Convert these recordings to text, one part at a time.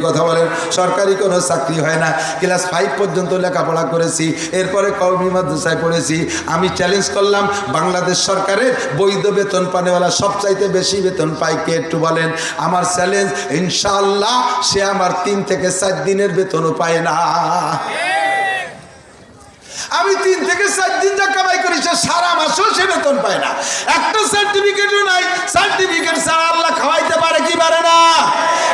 কথা বলেন? সরকারি কোনো চাকরি হয় না। ক্লাস 5 পর্যন্ত লেখাপড়া করেছি, এরপরে কওমি মাদ্রাসায় পড়েছি। আমি চ্যালেঞ্জ করলাম, বাংলাদেশ সরকারের বৈধ বেতন পানেওয়ালা সবচাইতে বেশি বেতন পায় কে একটু বলেন? আমার চ্যালেঞ্জ, ইনশাআল্লাহ সে আমার 3 থেকে 4 দিনের বেতনও পায় না। আমি 3 থেকে 4 দিন যা কামাই করি সে সারা মাসও সে বেতন পায় না। একটা সার্টিফিকেটও নাই। সার্টিফিকেট ছাড়া আল্লাহ খাওয়াইতে পারে কি পারে না?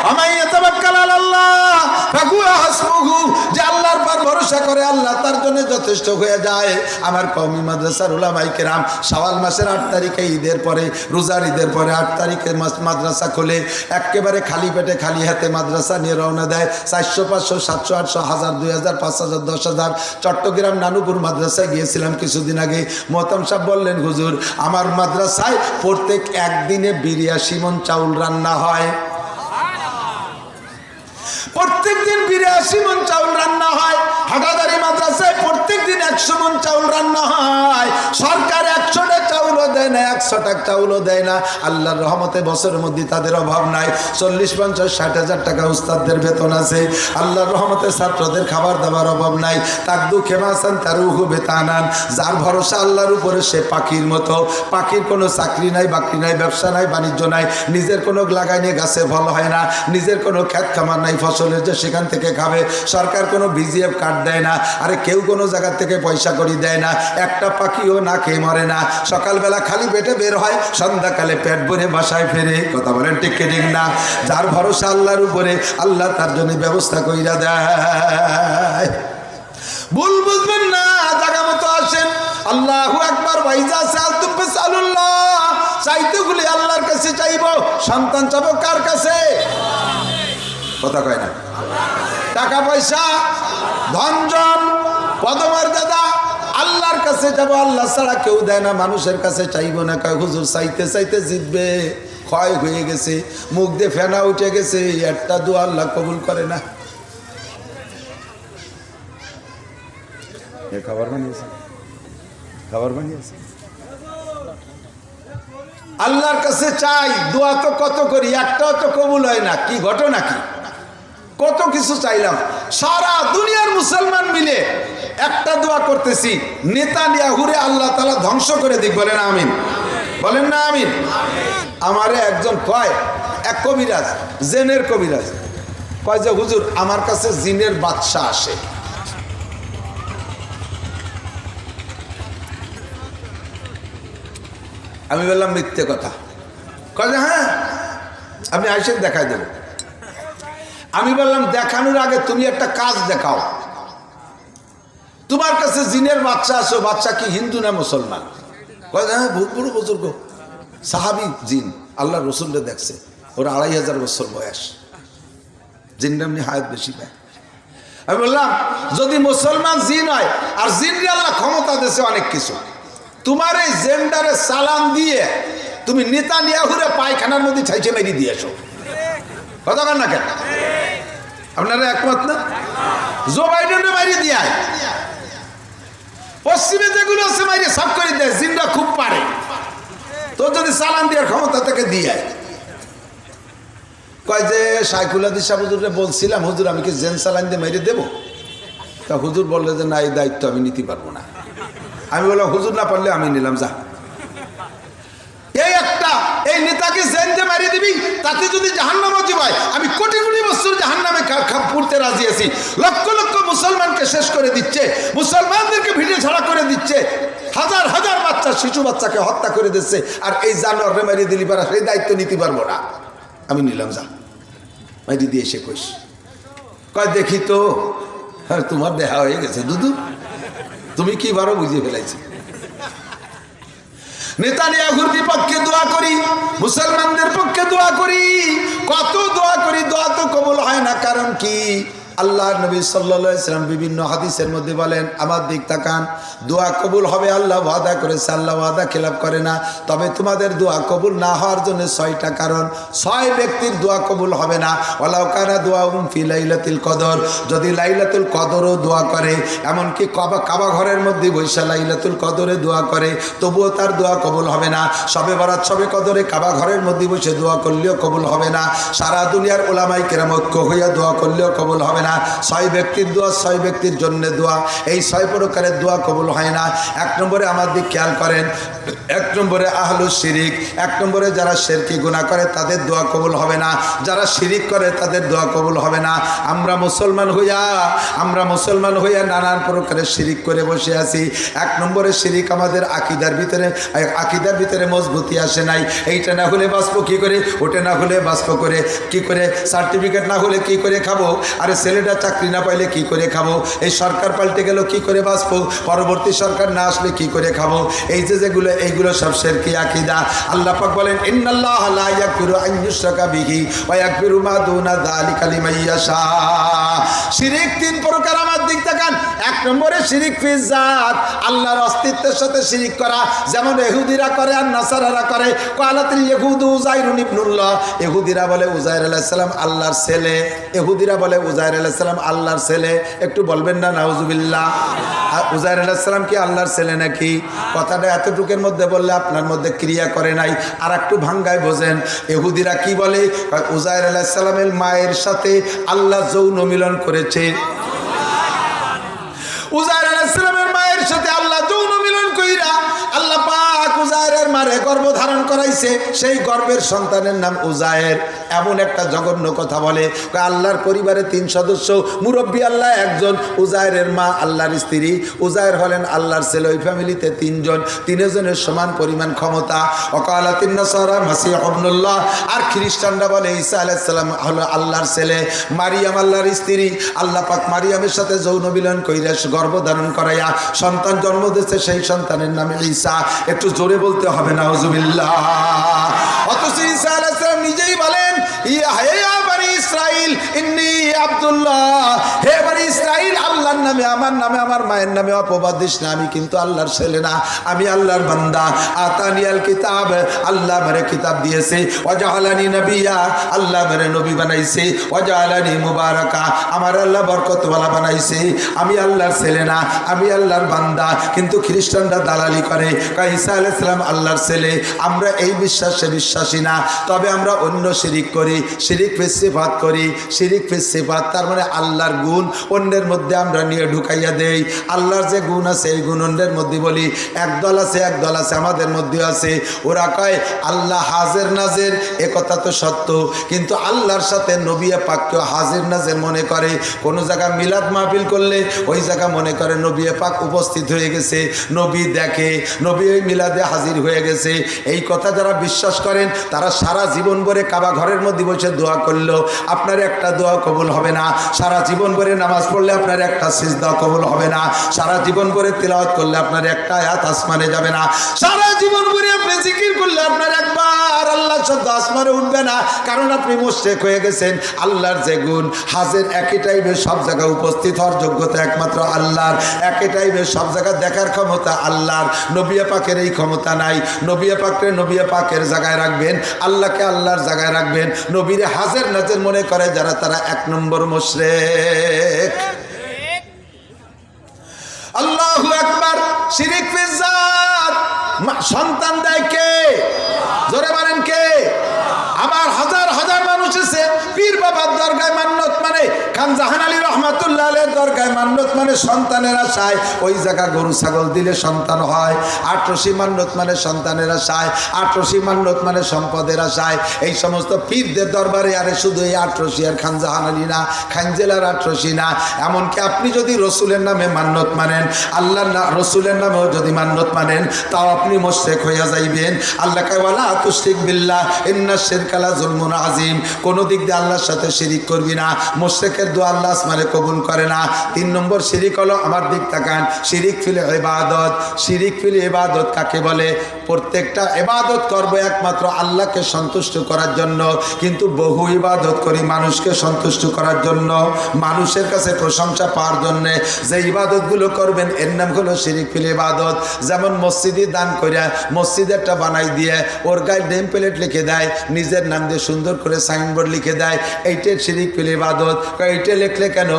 আমায় ইয়াতাওয়াক্কাল আলাল্লাহ ফাহুয়া হাসবুহু, যে আল্লাহর পর ভরসা করে আল্লাহ তার জন্য যথেষ্ট হয়ে যায়। আমার কওমি মাদ্রাসার উলামায়ে কেরাম শাওয়াল মাসের 8 তারিখে ঈদের পরে, রোজার ঈদের পরে 8 তারিখে মাদ্রাসা খোলে। একেবারে খালি পেটে খালি হাতে মাদ্রাসা নিয়ে রওনা দেয়। 400 500 700 800 1000 2000 5000 10000। চট্টগ্রাম নানুপুর মাদ্রাসায় গিয়েছিলাম কিছুদিন আগে। মোহতাম সাহেব বললেন, হুজুর আমার মাদ্রাসায় প্রত্যেক একদিনে 82 মণ চাউল রান্না হয়। প্রত্যেক দিন 82 মণ চাউল রান্না হয়। হাটাদারি মাদ্রাসায় প্রত্যেক দিন 100 মণ চাউল রান্না হয়। সরকার 100টা চাউলও দেয় না, 100টা চাউলও দেয় না। আল্লাহর রহমতে বছরের মধ্যে তাদের অভাব নাই। 40 50 60 হাজার টাকা উস্তাদদের বেতন আছে। আল্লাহর রহমতে ছাত্রদের খাবার দাবার অভাব নাই। তাকদু খেমাসান তারুহু বেতানান, যার ভরসা আল্লাহর উপরে সে পাখির মতো। পাখির কোনো চাকরি নাই, বাকরি নাই, ব্যবসা নাই, বাণিজ্য নাই, নিজের কোনো লাগাই নিয়ে গাছে ফল হয় না, নিজের কোনো ক্ষেত খামার নাই ফসলের যে সেখান থেকে খাবে। সরকার কোনো বিজিএফ কার্ড দেয় না। আরে কেউ কোনো জায়গা থেকে পয়সা করি দেয় না। একটা পাখিও না খেয়ে মরে না। সকালবেলা খালি পেটে বের হয়, সন্ধ্যাকালে পেট ভরে বাসায় ফেরে। কথা বলেন ঠিক কি ঠিক না? যার ভরসা আল্লাহর উপরে, আল্লাহ তার জন্য ব্যবস্থা কইরা দেয়। ভুল বুঝবেন না, জায়গা মতো আসেন। আল্লাহু আকবার। ওয়াইজা সালতুম ফাসালুল্লাহ, চাইতে গুলি আল্লাহর কাছে চাইবো। সন্তান চাবো কার কাছে? কথা কয় না? টাকা পয়সা, ধনজন, পদমর্যাদা আল্লাহর কাছে যাবো। আল্লাহ ছাড়া কেউ দেয় না, মানুষের কাছে চাইবো না। কয় হুজুর চাইতে চাইতে জিতবে, ক্ষয় হয়ে গেছে, মুখ দিয়ে ফেনা উঠে গেছে, একটা দোয়া আল্লাহ কবুল করে না। খাবার বানিয়েছে, খাবার বানিয়েছে। আল্লাহর কাছে চাই, দোয়া তো কত করি, একটাও তো কবুল হয় না। কি ঘটনা কি? কত কিছু চাইলাম, সারা দুনিয়ার মুসলমান মিলে একটা দোয়া করতেছি, নেতানিয়াহুরে আল্লাহ তাআলা ধ্বংস করে দিক। বলেন আমিন, বলেন না আমিন। আমারে একজন কয়, এক কবিরাজ, জিনের কবিরাজ, কয় যে হুজুর আমার কাছে জিনের বাদশা আসে। আমি বললাম মিথ্যে কথা। কয় যে হ্যাঁ আপনি আইসেন দেখাই দেব। আমি বললাম দেখানোর আগে তুমি একটা কাজ দেখাও। তোমার কাছে জিনের বাচ্চা আসো, বাচ্চা কি হিন্দু না মুসলমান? কয় যে হ্যাঁ বহুত বড় বুজুর্গ সাহাবি জিন, আল্লাহ রসুলরে দেখছে, ওর 2500 বছর বয়স, জিনরা এমনি হায়াত বেশি পায়। আমি বললাম যদি মুসলমান জিন হয়, আর জিনরে আল্লাহ ক্ষমতা দিয়েছে অনেক কিছু, তোমার এই জেন্ডারে সালাম দিয়ে তুমি নেতানিয়াহুরে পায়খানার মধ্যে ঠাইছে মেরি দিয়ে এসো। কথা বলেন না কেন? আপনারা একমত না? জো বাইডেনে মারি দিয়ে পশ্চিমে যেগুলো আছে মারি সব করে দেয়। জিনরা খুব পারে, তো যদি সালাম দেওয়ার ক্ষমতা থেকে দিয়ে কয় যে শাইখুল হাদিস সাহেব হুজুরে বলছিলাম, হুজুর আমি কি জেন সালাম দিয়ে মেরে দেবো? তা হুজুর বললে যে না, এই দায়িত্ব আমি নিতে পারবো না। আমি বললাম হুজুর না পারলে আমি নিলাম, যা। এই একটা এই নেতাকে জেনতে মারিয়ে দিবি, তাতে যদি জাহান্নাম হয়, আমি কোটি কোটি বছর জাহান্নামে পুড়তে রাজি আছি। লক্ষ লক্ষ মুসলমানকে শেষ করে দিচ্ছে, মুসলমানদেরকে ভিড়ে ছাড়া করে দিচ্ছে, হাজার হাজার বাচ্চা, শিশু বাচ্চাকে হত্যা করে দিচ্ছে। আর এই জানোয়ারকে মারিয়ে দিলি পারা, সেই দায়িত্ব নিতে পারবো না। আমি নিলাম, যা মারিয়ে দিয়ে এসে কইস। কয় দেখি তো, হ্যাঁ তোমার দেখা হয়ে গেছে দুদু, তুমি কি বারো বুঝিয়ে ফেলাইছি। নেতানিয়াহুর বিপক্ষে দোয়া করি, মুসলমানদের পক্ষে দোয়া করি, কত দোয়া করি, দোয়া তো কবুল হয় না। কারণ কি? আল্লাহ নবী সাল্লাল্লাহু আলাইহি সাল্লাম বিভিন্ন হাদিসের মধ্যে বলেন, আমার দিক তাকান, দোয়া কবুল হবে আল্লাহ ওয়াদা করেছে, আল্লাহ ওয়াদা খেলাপ করে না। তবে তোমাদের দোয়া কবুল না হওয়ার জন্য 6টা কারণ। 6 ব্যক্তির দোয়া কবুল হবে না। ওয়ালাউ কানা দুআউম ফি লাইলাতুল কদর, যদি লাইলাতুল কদরও দোয়া করে, এমনকি কাবা ঘরের মধ্যে বৈশা লাইলাতুল কদরে দোয়া করে, তবুও তার দোয়া কবুল হবে না। শবে বরাত শবে কদরে কাবা ঘরের মধ্যে বসে দোয়া করলেও কবুল হবে না। সারা দুনিয়ার ওলামায়ে কেরাম ঐক্য হইয়া দোয়া করলেও কবুল হবে না। 6 ব্যক্তির দোয়া, 6 ব্যক্তির জন্য দোয়া, এই 6 প্রকারের দোয়া কবুল হয় না। 1 নম্বরে আমার দিক খেয়াল করেন, 1 নম্বরে আহলুশ শিরিক, 1 নম্বরে যারা শিরকি গুনাহ করে তাদের দোয়া কবুল হবে না, যারা শিরিক করে তাদের দোয়া কবুল হবে না। আমরা মুসলমান হইয়া নানান প্রকারের শিরিক করে বসে আছি। 1 নম্বরে শিরিক আমাদের আকীদার ভিতরে মজবুতি আসে নাই। এইটা না হলে বাঁচবো কি করে, ওটা না হলে বাঁচবো করে কি করে, সার্টিফিকেট না হলে কি করে খাবো, আরে ছেলেটা চাকরি না পাইলে কি করে খাবো, এই সরকার পাল্টে গেল কি করে বাঁচবো, পরবর্তী সরকার না আসলে কি করে খাবো, এই যে যেগুলো এইগুলো সব শিরকি আকীদা। আল্লাহ পাক বলেন, ইন্নাল্লাহা লা ইয়াগফিরু আন ইউশরাকা বিহি ওয়া ইয়াগফিরু মা দুনা যালিকা লিমান ইয়াশা। শিরিক 3 প্রকার, আমার দিক তাকান। 1 নম্বরে শিরিক ফি জাত, আল্লাহর অস্তিত্বের সাথে শিরিক করা, যেমন ইহুদিরা করে আর নাসারারা করে। ক্বালাতিল ইয়াহুদু উযাইরুন ইবনুল্লাহ, ইহুদিরা বলে উযাইর আলাইহিস সালাম আল্লাহর ছেলে, ইহুদিরা বলে উযাইর আলাইহিস সালাম আল্লাহর ছেলে। একটু বলবেন না নাউজুবিল্লাহ? উযাইর আলাইহিস সালাম কি আল্লাহর ছেলে নাকি? কথাটা এতটুকুর মধ্যে বললে আপনার মধ্যে ক্রিয়া করে নাই, আর একটু ভাঙ্গায় বোঝেন। ইহুদিরা কি বলে, উযাইর আলাইহিস সালামের মায়ের সাথে আল্লাহ যৌন মিলন করেছে। উযাইর আলাইহিস সালামের মায়ের সাথে আল্লাহ যৌন মিলন কইরা আল্লাহ পাক উযাইরের মারে গর্ভ ধারণ করাইছে, সেই গর্ভের সন্তানের নাম উযাইর। এমন একটা জঘন্য কথা বলে। আল্লাহর পরিবারে 3 সদস্য, মুরব্বী আল্লাহ একজন, উযাইরের মা আল্লাহর স্ত্রী, উযাইর হলেন আল্লাহর ছেলে। ওই ফ্যামিলিতে 3 জন, 3 জনের সমান পরিমাণ ক্ষমতা। ওয়াকালাতিন নাসারা মাসিহ ইবনুল্লাহ, আর খ্রিস্টানরা বলে ঈসা আলাইহিস সালাম হলো আল্লাহর ছেলে, মারিয়াম আল্লাহর স্ত্রী। আল্লাহ পাক মারিয়ামের সাথে যৌন মিলন কইরা গর্ভ ধারণ করাইয়া সন্তান জন্ম দিয়েছে, সেই সন্তানের নাম ঈসা। একটু জোরে বলতে হবে নাউজুবিল্লাহ। অথচ ঈসা আলাইহিস সালাম নিজেই বলেন, ইয়া বনি ইসরাইল ইন্নী আব্দুল্লাহ, হে বনি ইসরাইল, আল্লাহর নামে আমার মায়ের নামে অপবাদ দিস না, আমি কিন্তু আল্লাহর ছেলে না, আমি আল্লাহর বান্দা। আতানিয়াল কিতাব, আল্লাহ আমারে কিতাব দিয়েছে। ওয়াজআলানি নবিয়্যা, আল্লাহ আমারে নবী বানাইছে। ওয়াজআলানি মুবারাকা, আমার আল্লাহ বরকতওয়ালা বানাইছে। আমি আল্লাহর ছেলে না, আমি আল্লাহর বান্দা। কিন্তু খ্রিস্টানরা দালালি করে, কয় ঈসা আলাইহিস সালাম আল্লাহর ছেলে। আমরা এই বিশ্বাসে বিশ্বাসী না, তবে আমরা অন্য শিরিক করি, শিরিক ফি সিফাত করি। শিরিক ফি সিফাত তার মানে আল্লাহর গুণ অন্যের মধ্যে আমরা নিয়ে ঢুকাইয়া দেই। আল্লাহর যে গুণ আছে এই গুণ অন্যের মধ্যে বলি। একদল আছে আমাদের মধ্যে আছে, ওরা কয় আল্লাহ হাজির নাজির। এ কথা তো সত্য, কিন্তু আল্লাহর সাথে নবী পাককেও হাজির নাজির মনে করে। কোনো জায়গায় মিলাদ মাহফিল করলে ওই জায়গা মনে করে নবী পাক উপস্থিত হয়ে গেছে, নবী দেখে, নবী ওই মিলাদে হাজির হয়ে গেছে। এই কথা যারা বিশ্বাস করেন তারা সারা জীবন ভরে কাবা ঘরের মধ্যে বসে দোয়া করলো আপনার একটা দোয়া কবুল হবে না। সারা জীবন ভরে নামাজ পড়লে আপনার একটা সিজদা কবুল হবে না। সারা জীবন ভরে তিলাওয়াত করলে আপনার একটা আয়াত আসমানে যাবে না। সারা জীবন ভরে আপনি জিকির করলে আপনার একবার আল্লাহর শব্দ আসমানে উঠবে না, কারণ আপনি মুশরিক হয়ে গেছেন। আল্লাহর যে গুণ হাজির, একই টাইমে সব জায়গায় উপস্থিত হওয়ার যোগ্যতা একমাত্র আল্লাহর, একই টাইমে সব জায়গায় দেখার ক্ষমতা আল্লাহর। নবী পাকের এই ক্ষমতা নাই। নবী পাককে নবী পাকের জায়গায় রাখবেন, আল্লাহকে আল্লাহর জায়গায় রাখবেন। নবীরে হাজির নাজির মনে করে যারা, তারা 1 নম্বর মুশরিক। আল্লাহু আকবার। শিরিক ফি জাত, সন্তান দেয় কে? জোরে বলেন কে? আবার হাজার হাজার মানুষ আছে পীর বাবার দরগায় মান্নত মানে, খান জাহান আলী রহমাতুল্লাহ আলাইহির দরগায় মান্নত মানে সন্তানের আশায়। ওই জায়গা গরু ছাগল দিলে সন্তান হয়। আটরশি মান্নত মানে সন্তানের আশায়, আটরশি মান্নত মানে সম্পদের আশায়। এই সমস্ত পীরদের দরবারে আরে শুধু এই আটরশি আর খান জাহান আলী না, খান জেলার আটরশি না, এমনকি আপনি যদি রসুলের নামে মান্নত মানেন, আল্লাহর রসুলের নামেও যদি মান্নত মানেন, তাও আপনি মুশরিক হইয়া যাইবেন। আল্লাহ কয় ওয়ালা তুশরিক বিল্লাহ ইন্নাশ শিরকা লাযুলমুন আযীম। কোন দিক দিয়ে আল্লাহর সাথে শিরিক করবি না। মুশরিকের দোয়া আল্লাহ আসমানে কবুল করে না। 3 নম্বর শিরিক হলো, আমার দিক তাকান, শিরিক ফিল ইবাদত। শিরিক ফিল ইবাদত কাকে বলে? প্রত্যেকটা ইবাদত করব একমাত্র আল্লাহকে সন্তুষ্ট করার জন্য, কিন্তু বহু ইবাদত করি মানুষকে সন্তুষ্ট করার জন্য, মানুষের কাছে প্রশংসা পাওয়ার জন্য। যে ইবাদতগুলো করবেন এর নাম হলো শিরিক ফিল ইবাদত। যেমন মসজিদে দান করিয়া মসজিদেরটা বানাই দিয়ে ওর গায়ে নেম প্লেট লিখে দেয়, নিজের নাম দিয়ে সুন্দর করে সাইনবোর্ড লিখে দেয়, এইটাই শিরিক ফিল ইবাদত। এইটা লিখলে কেন?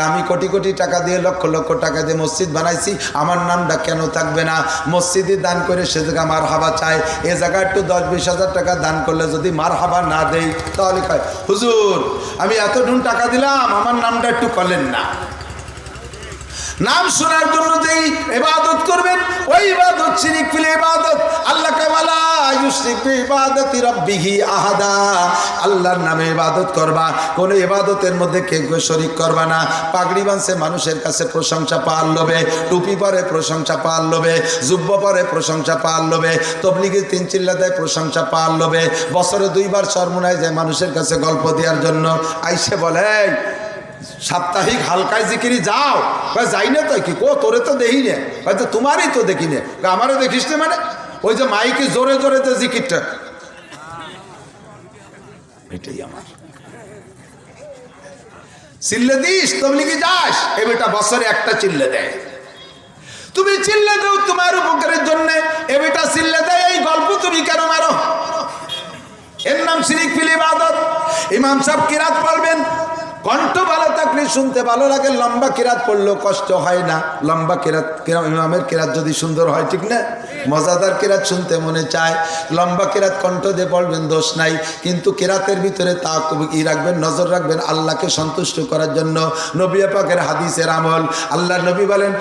আমি কোটি কোটি টাকা দিয়ে লক্ষ লক্ষ টাকা দিয়ে মসজিদ বানাইছি, আমার নামটা কেন থাকবে না? মসজিদে দান করে সে জায়গা মার হাবা চায়, এ জায়গায় একটু 10-20 হাজার টাকা দান করলে যদি মার হাবা না দেই তাহলে কয় হুজুর আমি এতটুকু টাকা দিলাম, আমার নামটা একটু করলেন না। নাম শোনার জন্য যেই ইবাদত করবেন ওই ইবাদত শিরিক ফিল ইবাদত। আল্লাহকে ওয়ালা ইউশরিক বিইবাদাতি রাব্বিহি আহাদা, আল্লাহর নামে ইবাদত করবা, কোন ইবাদতের মধ্যে কেউ শরীক করবা না। পাগড়ি বাঁধছে মানুষের কাছে প্রশংসা পাওয়ার লোভে, টুপি পরে প্রশংসা পাওয়ার লোভে, জুব্ব পরে প্রশংসা পাওয়ার লোভে, তবলিগে 3 চিল্লা দেয় প্রশংসা পাওয়ার লোভে, বছরে 2 বার চরমুনায় যায় মানুষের কাছে গল্প দেওয়ার জন্য। আইসে বলে সাপ্তাহিক হালকায় জিকিরি যাও, যাই না তো কি কো তোরে তো দেখি নে, হয়তো তোমারই তো দেখি নে, আমারও দেখিস না। মানে ওই যে মাইকে জোরে জোরে যে জিকিরটা, এটাই আমার চিল্লে দিস, তবলিগে যাস, এই বেটা বছরে একটা চিল্লে দেয়। তুমি চিল্লে দাও তোমার উপকারের জন্য, এ বেটা চিল্লে দেয়, এই গল্প তুমি কেন মারো? এর নাম শিরিক ফিল ইবাদত। ইমাম সাহেব কিরাত পড়বেন, কণ্ঠ ভালো থাকলে শুনতে ভালো লাগে, লম্বা কিরাত পড়লেও কষ্ট হয় না। লম্বা কিরাত, ইমামের কিরাত যদি সুন্দর হয়, ঠিক না, মজাদার কিরাত শুনতে মনে চায়। লম্বা কিরাত কণ্ঠ দিয়ে পড়বেন, দোষ নাই, কিন্তু কিরাতের ভিতরে তা ই রাখবেন, নজর রাখবেন আল্লাহকে সন্তুষ্ট করার জন্য। নবী পাকের হাদিসের আমল, আল্লাহ নবী বলেন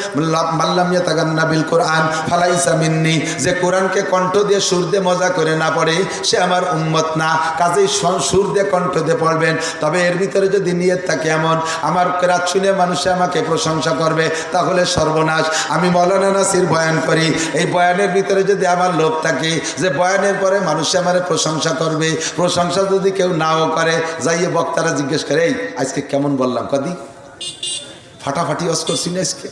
মাল্লাম ইয়াতাগান্না বিল কোরআন ফালাইসা মিন্নি, যে কোরআনকে কণ্ঠ দিয়ে সুর দিয়ে মজা করে না পড়ে সে আমার উম্মত না। কাজেই সুর দিয়ে কণ্ঠ দিয়ে পড়বেন, তবে এর ভিতরে যদি নিয়ে থাকে এমন আমার কিরাত শুনে মানুষে আমাকে প্রশংসা করবে, তাহলে সর্বনাশ। আমি মৌলানা নাসির বয়ান করি, এই বয়ানের ভিতরে যদি আমার লোভ থাকে যে বয়ানের পরে মানুষে আমার প্রশংসা করবে, প্রশংসা যদি কেউ নাও করে, যাইয়ে বক্তারা জিজ্ঞেস করে এই আজকে কেমন বললাম, কদি ফাটাফাটি অস করছি না, আজকে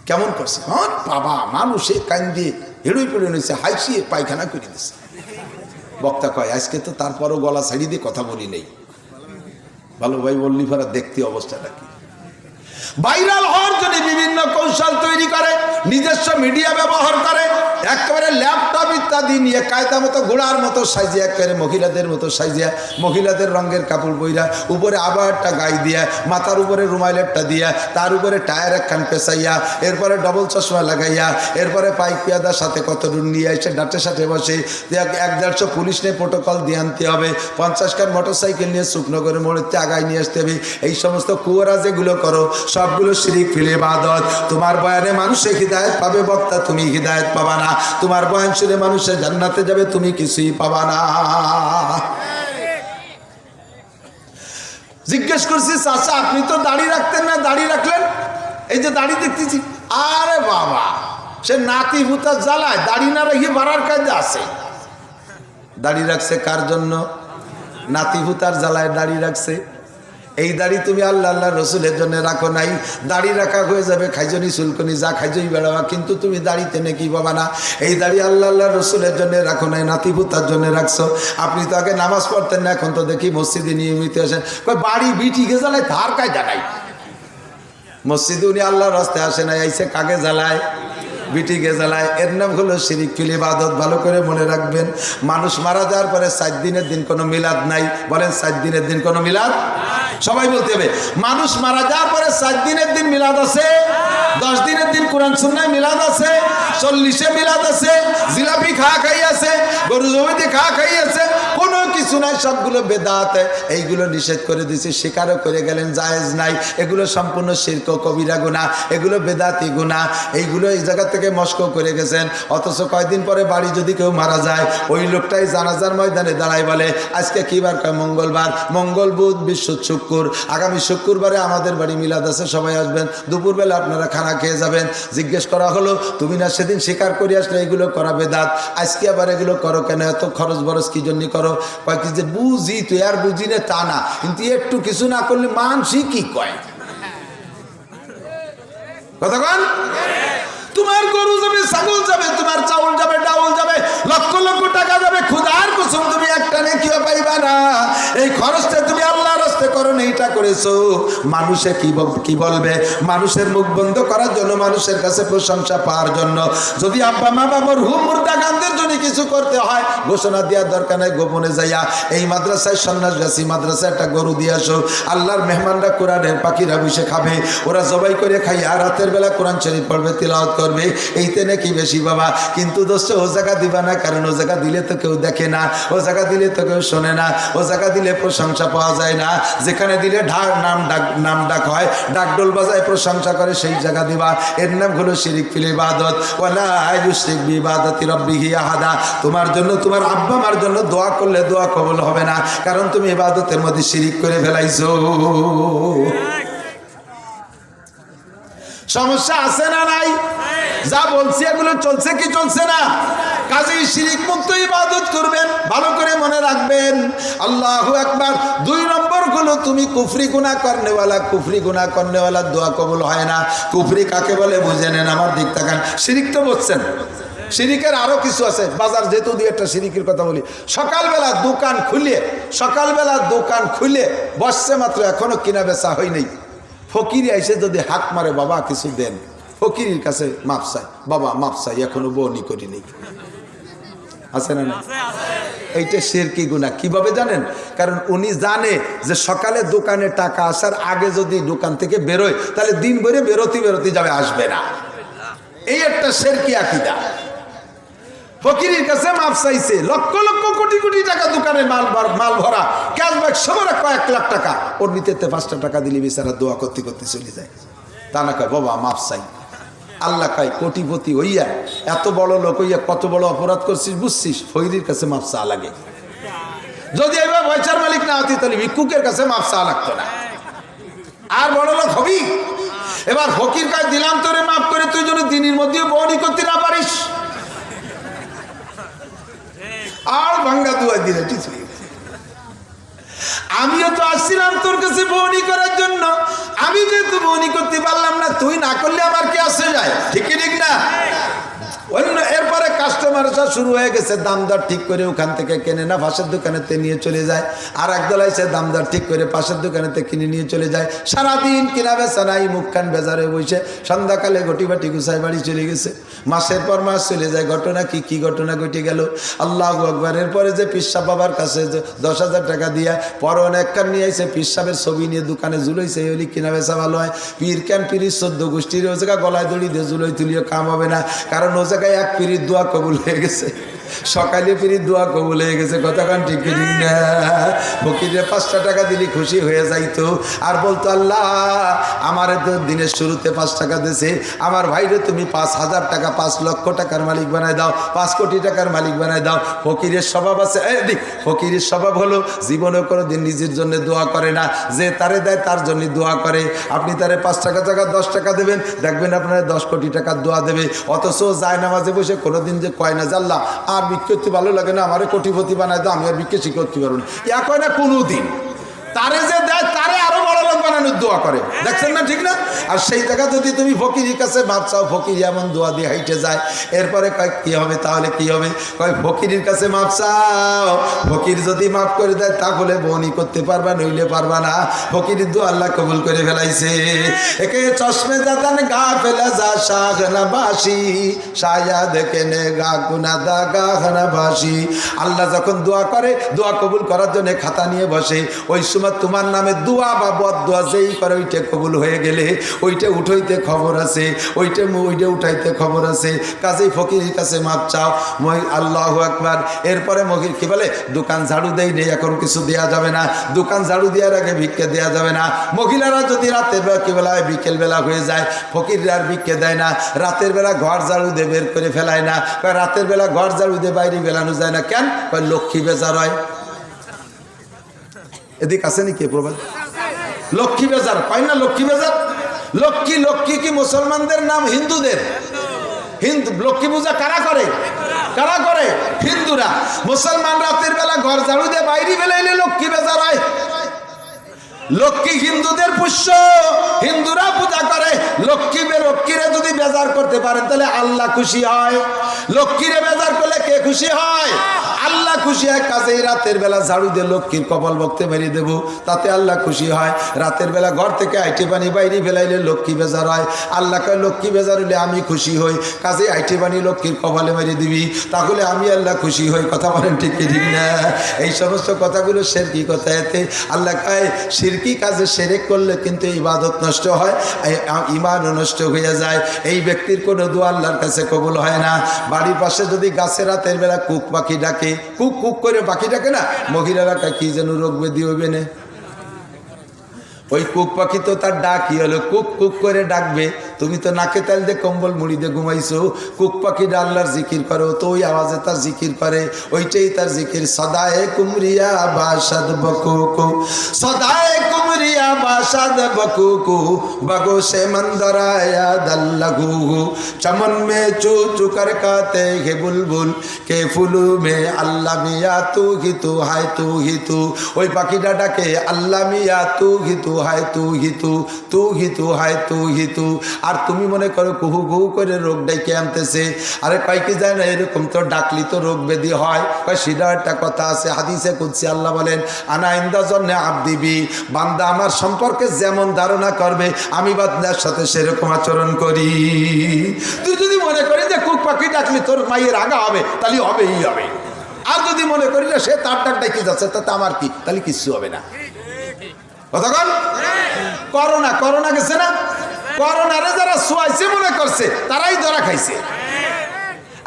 কেমন করছি? হ্যাঁ বাবা, মানুষে কান দিয়ে হেড়ুই পড়ে নিয়েছে, হাইসিয়ে পায়খানা করে দিচ্ছে। বক্তা কয় আজকে তো তারপরও গলা ছাড়ি দিয়ে কথা বলি নেই। ভালো ভাই বললি ফেরা দেখতে অবস্থাটা কি? ভাইরাল হওয়ার জন্য বিভিন্ন কৌশল তৈরি করে, নিজস্ব মিডিয়া ব্যবহার করে, একেবারে ল্যাপটপ ইত্যাদি নিয়ে কায়দা মতো ঘোড়ার মতো সাজিয়ে, একেবারে মহিলাদের মতো সাজিয়া, মহিলাদের রঙের কাপড় বইরা, উপরে আবার একটা গায়ে দিয়া, মাথার উপরে রুমাইলেরটা দিয়া, তার উপরে টায়ার একখান পেঁচাইয়া, এরপরে ডবল চশমা লাগাইয়া, এরপরে পাইক পেয়াদার সাথে কত দূর নিয়ে এসে ডাটের সাথে বসে 100-150 পুলিশ নিয়ে প্রোটোকল দিয়ে আনতে হবে, 50 খান মোটরসাইকেল নিয়ে শুকনগরের মোড়েতে আগায় নিয়ে আসতে হবে। এই সমস্ত কুয়ারা যেগুলো করো সবগুলো শিরিক ফিল ইবাদত। তোমার বয়ানে মানুষে হিদায়েত পাবে, বক্তা তুমি হিদায়েত পাবা না। তোমার বয়ান শুনে মানুষের জান্নাতে যাবে, তুমি কিছুই পাবা না। জিজ্ঞেস করছি চাচা আপনি তো দাড়ি রাখতেন না, দাড়ি রাখলেন? এই যে দাড়ি দেখতেছি। আরে বাবা, সে নাতি ভূতার জ্বালায় দাড়ি না রেখে বাড়ার কাজে আছে। দাড়ি রাখছে কার জন্য? নাতি ভূতার জ্বালায় দাড়ি রাখছে। এই দাড়ি তুমি আল্লাহ আল্লাহ রসুলের জন্য রাখো নাই। দাড়ি রাখা হয়ে যাবে খাইজনি চুলকনি যা খাইজই বেড়াবা, কিন্তু তুমি দাড়িতে নাকি পাবা না। এই দাড়ি আল্লাহ আল্লাহ রসুলের জন্য রাখো নাই, নাতিভূতার জন্য রাখছো। আপনি তো আগে নামাজ পড়তেন না, এখন তো দেখি মসজিদে নিয়মিত আসেন। বাড়ি বিটিকে জ্বালায় তার কাজ জানাই, মসজিদে উনি আল্লাহর রাস্তায় আসে নাই, আইসে কাকে জ্বালায়? বিটিকে জ্বালায়। এর নাম হলো শিরিক ফিল ইবাদত। ভালো করে মনে রাখবেন, মানুষ মারা যাওয়ার পরে 4 দিনের দিন কোনো মিলাদ নাই। বলেন 4 দিনের দিন কোনো মিলাদ? সবাই বলতে হবে। মানুষ মারা যাওয়ার পরে 4 দিনের দিন মিলাদ আছে, 10 দিনের দিন কোরআন সুন্নাহ মিলাদ আছে, 40-এ মিলাদ আছে, জিলাপি খাওয়া খাই আছে, গরু জমিতে খাওয়া খাই আছে, কোনো কিছু নাই, সবগুলো বেদাত। এইগুলো নিষেধ করে দিয়েছে, স্বীকারও করে গেলেন জায়েজ নাই। এগুলো সম্পূর্ণ শিরক কবিরা গুনাহ, এগুলো বেদাতি গুনাহ। এইগুলো এই জায়গা থেকে মস্ক করে গেছেন। অথচ কয়দিন পরে বাড়ি যদি কেউ মারা যায়, ওই লোকটাই জানাজার ময়দানে দাঁড়ায় বলে আজকে কি বার? কয় মঙ্গলবার। মঙ্গল, বুধ, বৃহস্পতি, শুক্র, আগামী শুক্রবারে আমাদের বাড়ি মিলাদ আছে, সবাই আসবেন, দুপুরবেলা আপনারা খানা খেয়ে যাবেন। জিজ্ঞেস করা হলো তুমি না সেদিন স্বীকার করে আসলে এগুলো করা বেদাত, আজকে আবার এগুলো করো কেন? এত খরচ বরচ কি জন্য করো? কয় কি যে বুঝি, তুই আর বুঝি না তা না, কিন্তু একটু কিছু না করলে মানসি কি কয়? কতক্ষণ তোমার গরু যাবে, ছাগল যাবে, তোমার চাউল যাবে, ডাউল যাবে, লক্ষ লক্ষ টাকা যাবে, খুদার কসম তুমি একটা নেকিও পাইবা না। এই খরচটা তুমি আল্লাহর রাস্তায় করো না, এটা করেছো। মানুষে কি বলবে? মানুষের মুখ বন্ধ করার জন্য, মানুষের কাছে প্রশংসা পাওয়ার জন্য। যদি আব্বা মা বাবার হুম মুর্দা গানদের জন্য কিছু করতে হয়, ঘোষণা দেওয়ার দরকার নাই, গোপনে যাইয়া এই মাদ্রাসায় সন্ন্যাসগাছি মাদ্রাসায় একটা গরু দিয়ে আসো। আল্লাহর মেহমানরা কোরআনের পাখিরা বসে খাবে, ওরা জবাই করে খাইয়া রাতের বেলা কোরআন শরীফ পড়বে, তিলাওয়াত করবে, এইতে নাকি বেশি বাবা। কিন্তু দোস্ত ও জায়গা দিবা না, কারণ ও জায়গা দিলে তো কেউ দেখে না, ও জায়গা দিলে তো কেউ শোনে না, ও জায়গা দিলে প্রশংসা পাওয়া যায় না। যেখানে দিলে নাম ডাক হয়, ডাকডোল বাজায় প্রশংসা করে, সেই জায়গা দিবা। এর নাম হলো শিরিক ফিল ইবাদত। ওয়ালা ইউশরিক বিইবাদাতি রাব্বিহি আহাদা। তোমার জন্য, তোমার আব্বা মার জন্য দোয়া করলে দোয়া কবুল হবে না, কারণ তুমি ইবাদতের মধ্যে শিরিক করে ফেলাইছো। সমস্যা আছে না নাই? যা বলছি এগুলো চলছে কি চলছে না? কাজেই শিরিক মুক্ত ইবাদত করবেন, ভালো করে মনে রাখবেন। আল্লাহু আকবার। 2 নম্বর হলো তুমি কুফরি গুনাহ করনেওয়ালা দোয়া কবুল হয় না। কুফরি কাকে বলে বুঝে নেন, আমার দিক তাকান। শিরিক তো বলছেন, শিরিকের আরো কিছু আছে। বাজার যেহেতু দিয়ে একটা শিরিকের কথা বলি, সকালবেলা দোকান খুলে বসছে মাত্র, এখনো কিনা বেচা হয়নি। ফকির এসে যদি হাত মারে, বাবা কিছু দেন, ফকিরের কাছে মাপ চাই, বাবা মাপ চাই, এখনো বনি করিনি। আছে না না? এইটা শিরকি গুনাহ। কিভাবে জানেন? কারণ উনি জানে যে সকালে দোকানে টাকা আসার আগে যদি দোকান থেকে বেরোয়, তাহলে দিন ভরে বেরোতে যাবে, আসবে না। এই একটা শিরকি আকীদা। ফকিরের কাছে মাপ চাইছে, লক্ষ লক্ষ কোটি কোটি টাকা দোকানে মাল ভরা, ক্যাশব্যাক সবার কয়েক লাখ টাকা, ওর নিতে 5টা টাকা দিলে বেচারা দোয়া করতে করতে চলে যায়। তা না কয় বাবা মাপ চাই। আল্লাহ কয় কোটিপতি হইয়া, এত বড় লোক হইয়া কত বড় অপরাধ করছিস বুঝছিস, ফকিরের কাছে মাপ চা লাগে। যদি এবার পয়সার মালিক না হতি, তাহলে ভিক্ষুকের কাছে মাপ চা লাগতো না, আর বড় লোক হবি। এবার ফকির কয় দিলাম তোরে মাপ করে, তুই যেন দিনের মধ্যে বহনি করতে না পারিস, আর ভাঙ্গা দুয়া দিলে। আমিও তো আসছিলাম তোর কাছে বহনি করার জন্য, আমি যেহেতু বহনি করতে পারলাম না, তুই না করলে আমার কি আসে যায়? ঠিক না? অন্য এরপরে কাস্টমার আসা শুরু হয়ে গেছে, দাম দর ঠিক করে ওখান থেকে কেনে না, পাশের দোকানেতে নিয়ে চলে যায়। আর একদল এসে দাম দর ঠিক করে পাশের দোকানেতে কিনে নিয়ে চলে যায়। সারাদিন কিনা বেচা নাই, মুখখান বেজারে বসে, সন্ধ্যাকালে ঘটি বাটি গুছাই বাড়ি চলে গেছে। মাসের পর মাস চলে যায়, ঘটনা কি ঘটনা ঘটে গেল, আল্লাহু আকবার। এরপরে যে পিসাব বাবার কাছে 10,000 টাকা দিয়া পর অনেক কান নিয়ে আইসে, পিসাবের ছবি নিয়ে দোকানে ঝুলাইছে, এগুলি কিনা বেচা ভালো হয়। পীর ক্যান পিরির 14 গোষ্ঠীর ও জায়গা গলায় দড়ি দিয়ে ঝুলাই তুলিও কাম হবে না, কারণ ও জায়গায় এক পীরির দোয়া কবুল হয়ে গেছে, সকালে পীরির দোয়া কবুল হয়ে গেছে। কতক্ষণ ঠিক না? ফকিরে 5টা টাকা দিলে খুশি হয়ে যাইতো, আর বলতো আল্লাহ আমার তো দিনের শুরুতে 5 টাকা দিয়েছে, আমার ভাইরে তুমি 5,000 টাকা, 5 লক্ষ টাকার মালিক বানায় দাও, 5 কোটি টাকার মালিক বানায় দাও। ফকিরের স্বভাব আছে, ফকিরের স্বভাব হলো জীবনে কোনোদিন নিজের জন্য দোয়া করে না, যে তারে দেয় তার জন্য দোয়া করে। আপনি তারে 5 টাকা জায়গা 10 টাকা দেবেন, দেখবেন আপনারা 10 কোটি টাকার দোয়া দেবে। অথচ যায় নামাজে বসে কোনোদিন যে কয় না যে আল্লাহ আর বিক্ষতি ভালো লাগে না, আমার কোটিপতি বানায় দাও, আমি আর বিক্ষতি করতে পারবো না, ইয়া কয় না কোনোদিন। তারে যে দেয় তারে আরো বড় লোক বানানোর দোয়া করে, দেখছেন না? ঠিক না? আর সেই জায়গা যদি তুমি ফকিরের কাছে মাপ চাও, ফকির এমন দোয়া দিয়ে হাইটে যায়। এরপরে কয় কি হবে, তাহলে কি হবে? কয় ফকিরের কাছে মাপ চাও, ফকির যদি মাফ করে দেয় তাহলে বহনি করতে পারবা, নইলে পারবা না। ফকিরের দোয়া আল্লাহ কবুল করে ফেলাইছে। একে চশমে জাতান গা ফেলা যা শাহনা বাসি, সায়া দেখে নে গা গুনা দা গাহনা বাসি। আল্লাহ যখন দোয়া করে, দোয়া কবুল করার জন্য খাতা নিয়ে বসে, ওই সময় তোমার নামে দোয়া বা বদ দোয়া যেই করে ওইটা কবুল হয়ে গেলে ওইটা উঠাইতে খবর আছে, ওইটা উঠাইতে খবর আছে। কাজেই ফকিরের কাছে মাপ চাও। আল্লাহু আকবার। এরপরে মহির কি বলে, দোকান ঝাড়ু দেই নেই, এখন কিছু দেয়া যাবে না, দোকান ঝাড়ু দেওয়ার আগে ভিক্ষে দেয়া যাবে না। মহিলারা যদি রাতের বেলা কি বেলা বিকেল বেলা হয়ে যায়, ফকিররা আর ভিক্ষে দেয় না। রাতের বেলা ঘর ঝাড়ু দিয়ে বের করে ফেলায় না, রাতের বেলা ঘর ঝাড়ু দিয়ে বাইরে বেলানো যায় না, কেন? লক্ষ্মী বেজার হয়। এদিক আছে নাকি প্রবাদ? লক্ষ্মী বেজার পাই না, লক্ষ্মী বেজার। লক্ষ্মী কি মুসলমানদের নাম? হিন্দুদের। হিন্দু লক্ষ্মী পূজা কারা করে? হিন্দুরা। মুসলমান রাতের বেলা ঘর ঝাড়ু দিয়ে বাইরে বেলা এলে লক্ষ্মী বেজার হয়। লক্ষ্মী হিন্দুদের পুষ্য, হিন্দুরা পূজা করে। লক্ষ্মীরে যদি বেজার করতে পারেন তাহলে আল্লাহ খুশি হয়। লক্ষ্মীরে বেজার করলে কে খুশি হয়? আল্লাহ খুশি হয়। কাজেই রাতের বেলা ঝাড়ু দিয়ে লক্ষ্মীর কপাল বক্তে মেরে দেব, তাতে আল্লাহ খুশি হয়। রাতের বেলা ঘর থেকে আইটি পানি বাইরে ফেলাইলে লক্ষ্মী বেজার হয়। আল্লাহ কয় লক্ষ্মী বেজার হলে আমি খুশি হই, কাজেই আইটি পানি লক্ষ্মীর কপালে মেরে দিবি, তাহলে আমি আল্লাহ খুশি হই। কথা বলেন ঠিক কি ঠিক না? এই সমস্ত কথাগুলো শিরকি কথা। এতে আল্লাহ কয় শিরকি কাজে শিরক করলে কিন্তু ইবাদত নষ্ট হয়, ঈমানও নষ্ট হয়ে যায়। এই ব্যক্তির কোনো দোয়া আল্লাহর কাছে কবুল হয় না। বাড়ির পাশে যদি গাছে রাতের বেলা কুক পাখি ডাকে, কুক কুক করে পাখি ডাকে না, মহিলারা কি যেন রোগ ব্যাধি হইবে না, ওই কুক পাখি তো তার ডাক কি হলো, কুক কুক করে ডাকবে। তুমি তো নাকে তেল দিয়ে কম্বল মুড়ি দিয়ে ঘুমাইছো, কুক পাখি আল্লাহর জিকির করো, তো ওই আওয়াজে তার জিকির করে, ওইটাই তার জিকির। সদায়ে কুমরিয়া বাসাদ বকুকু, সদায়ে কুমরিয়া বাসাদ বকুকু, বগো সে মন্দরায়া দল্লগু, চমন মে চু চু কর কাতে হে বুলবুল, কে ফুলু মে আল্লাহ মিয়া তু হি তু হায় তু হি তু। ওই পাখিটা ডাকে আল্লাহ মিয়া তু হি তু হায় তু হি তু, তু হি তু হায় তু হি তু। আর তুমি মনে করো কুহু কুহু করে রোগ ডাইকে আনতেছে। আরে কয় কি যায় না, এরকম তো ডাকলি তো রোগ ব্যাধি হয়। কয় সেটা একটা কথা আছে, হাদিসে কুদসি আল্লাহ বলেন আনা ইনদা জন্নে আবদি, বান্দা আমার সম্পর্কে যেমন ধারণা করবে আমি বান্দার সাথে সেরকম আচরণ করি। তুই যদি মনে করি যে কুক পাখি ডাকলি তোর মায়ের আগা হবে, তাহলে হবেই হবে। আর যদি মনে করি না সে তার ডাক ডাকি যাচ্ছে, তাতে আমার কি, তাহলে কিচ্ছু হবে না। কতক্ষণ করোনা করোনা গেছে না, করোনারে যারা সোয়াইছে মনে করছে তারাই ধরা খাইছে,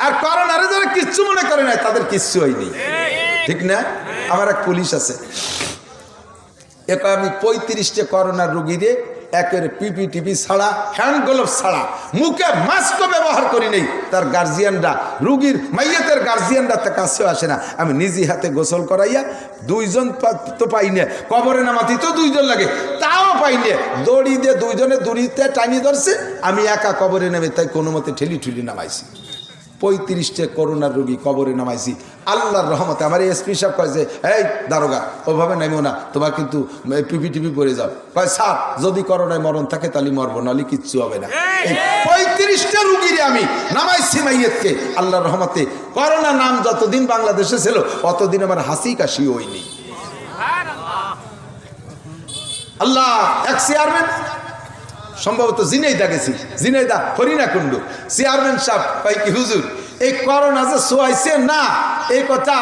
আর করোনারে যারা কিচ্ছু মনে করে নাই তাদের কিচ্ছু হয়নি, ঠিক না? আমার এক পুলিশ আছে, আমি 35টা করোনার রোগীরে একের পিপিটিপি ছাড়া, হ্যান্ড গ্লোভস ছাড়া, মুখে মাস্কও ব্যবহার করি নেই। তার গার্জিয়ানরা, রুগীর মাইয়াতের গার্জিয়ানরা তার কাছেও আসে না। আমি নিজে হাতে গোসল করাইয়া, 2জন তো পাই না, কবরে নামাতি তো 2জন লাগে, তাও পাই না। দড়ি দিয়ে 2জনে দড়িতে টানি ধরছে, আমি একা কবরে নেমে তাই কোনো মতে ঠেলি ঠুলি নামাইছি। 35টা করোনার রোগী কবরে নামাইছি আল্লাহর রহমতে। আমার এসপি সাহেব কয় যে এই দারোগা ওভাবে নামিও না, তোমার কিন্তু পিপি পড়ে যাও। কয় স্যার যদি করোনায় মরণ থাকে তাহলে মরবো, নাহলে কিচ্ছু হবে না। এই 35টা রুগীরে আমি নামাইছি মাইয়েতকে আল্লাহর রহমতে। করোনা নাম যতদিন বাংলাদেশে ছিল অতদিন আমার হাসি কাশি হয়নি। আল্লাহ এক চেয়ারম্যান, সম্ভবত জিনাইদা গেছি, জিনাইদা হরিণাকুণ্ড, চেয়ারম্যান সাহেব কয় কি হুজুর এই করোনা যে সোয়াইছে না, এই কথা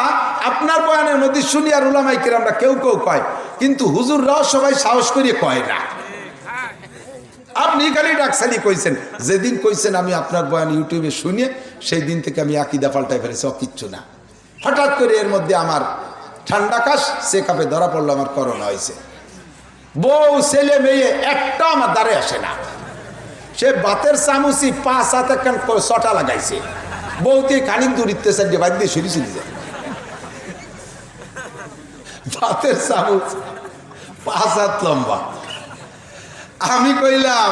আপনার বয়ানের মধ্যে শুনি আর উলামায়ে কেরামরা কেউ কেউ কয়, কিন্তু হুজুররাও সবাই সাহস করিয়ে কয় না। আপনি খালি ডাকসালি কইছেন, যেদিন কইছেন আমি আপনার বয়ান ইউটিউবে শুনে সেই দিন থেকে আমি আকিদা পাল্টাই ফেলেছি, কিচ্ছু না। হঠাৎ করে এর মধ্যে আমার ঠান্ডা কাশ, চেক আপে ধরা পড়লো আমার করোনা হয়েছে। বউ ছেলে মেয়ে একটা আমার দ্বারে আসে না, সে বাতের চামচি 5 হাতে ছটা লাগাইছে, বউতে খানিক দূরিতে সাইডে বাদ দিয়ে সরি চলে যায়। বাতের চামচ 5 হাত লম্বা। আমি কইলাম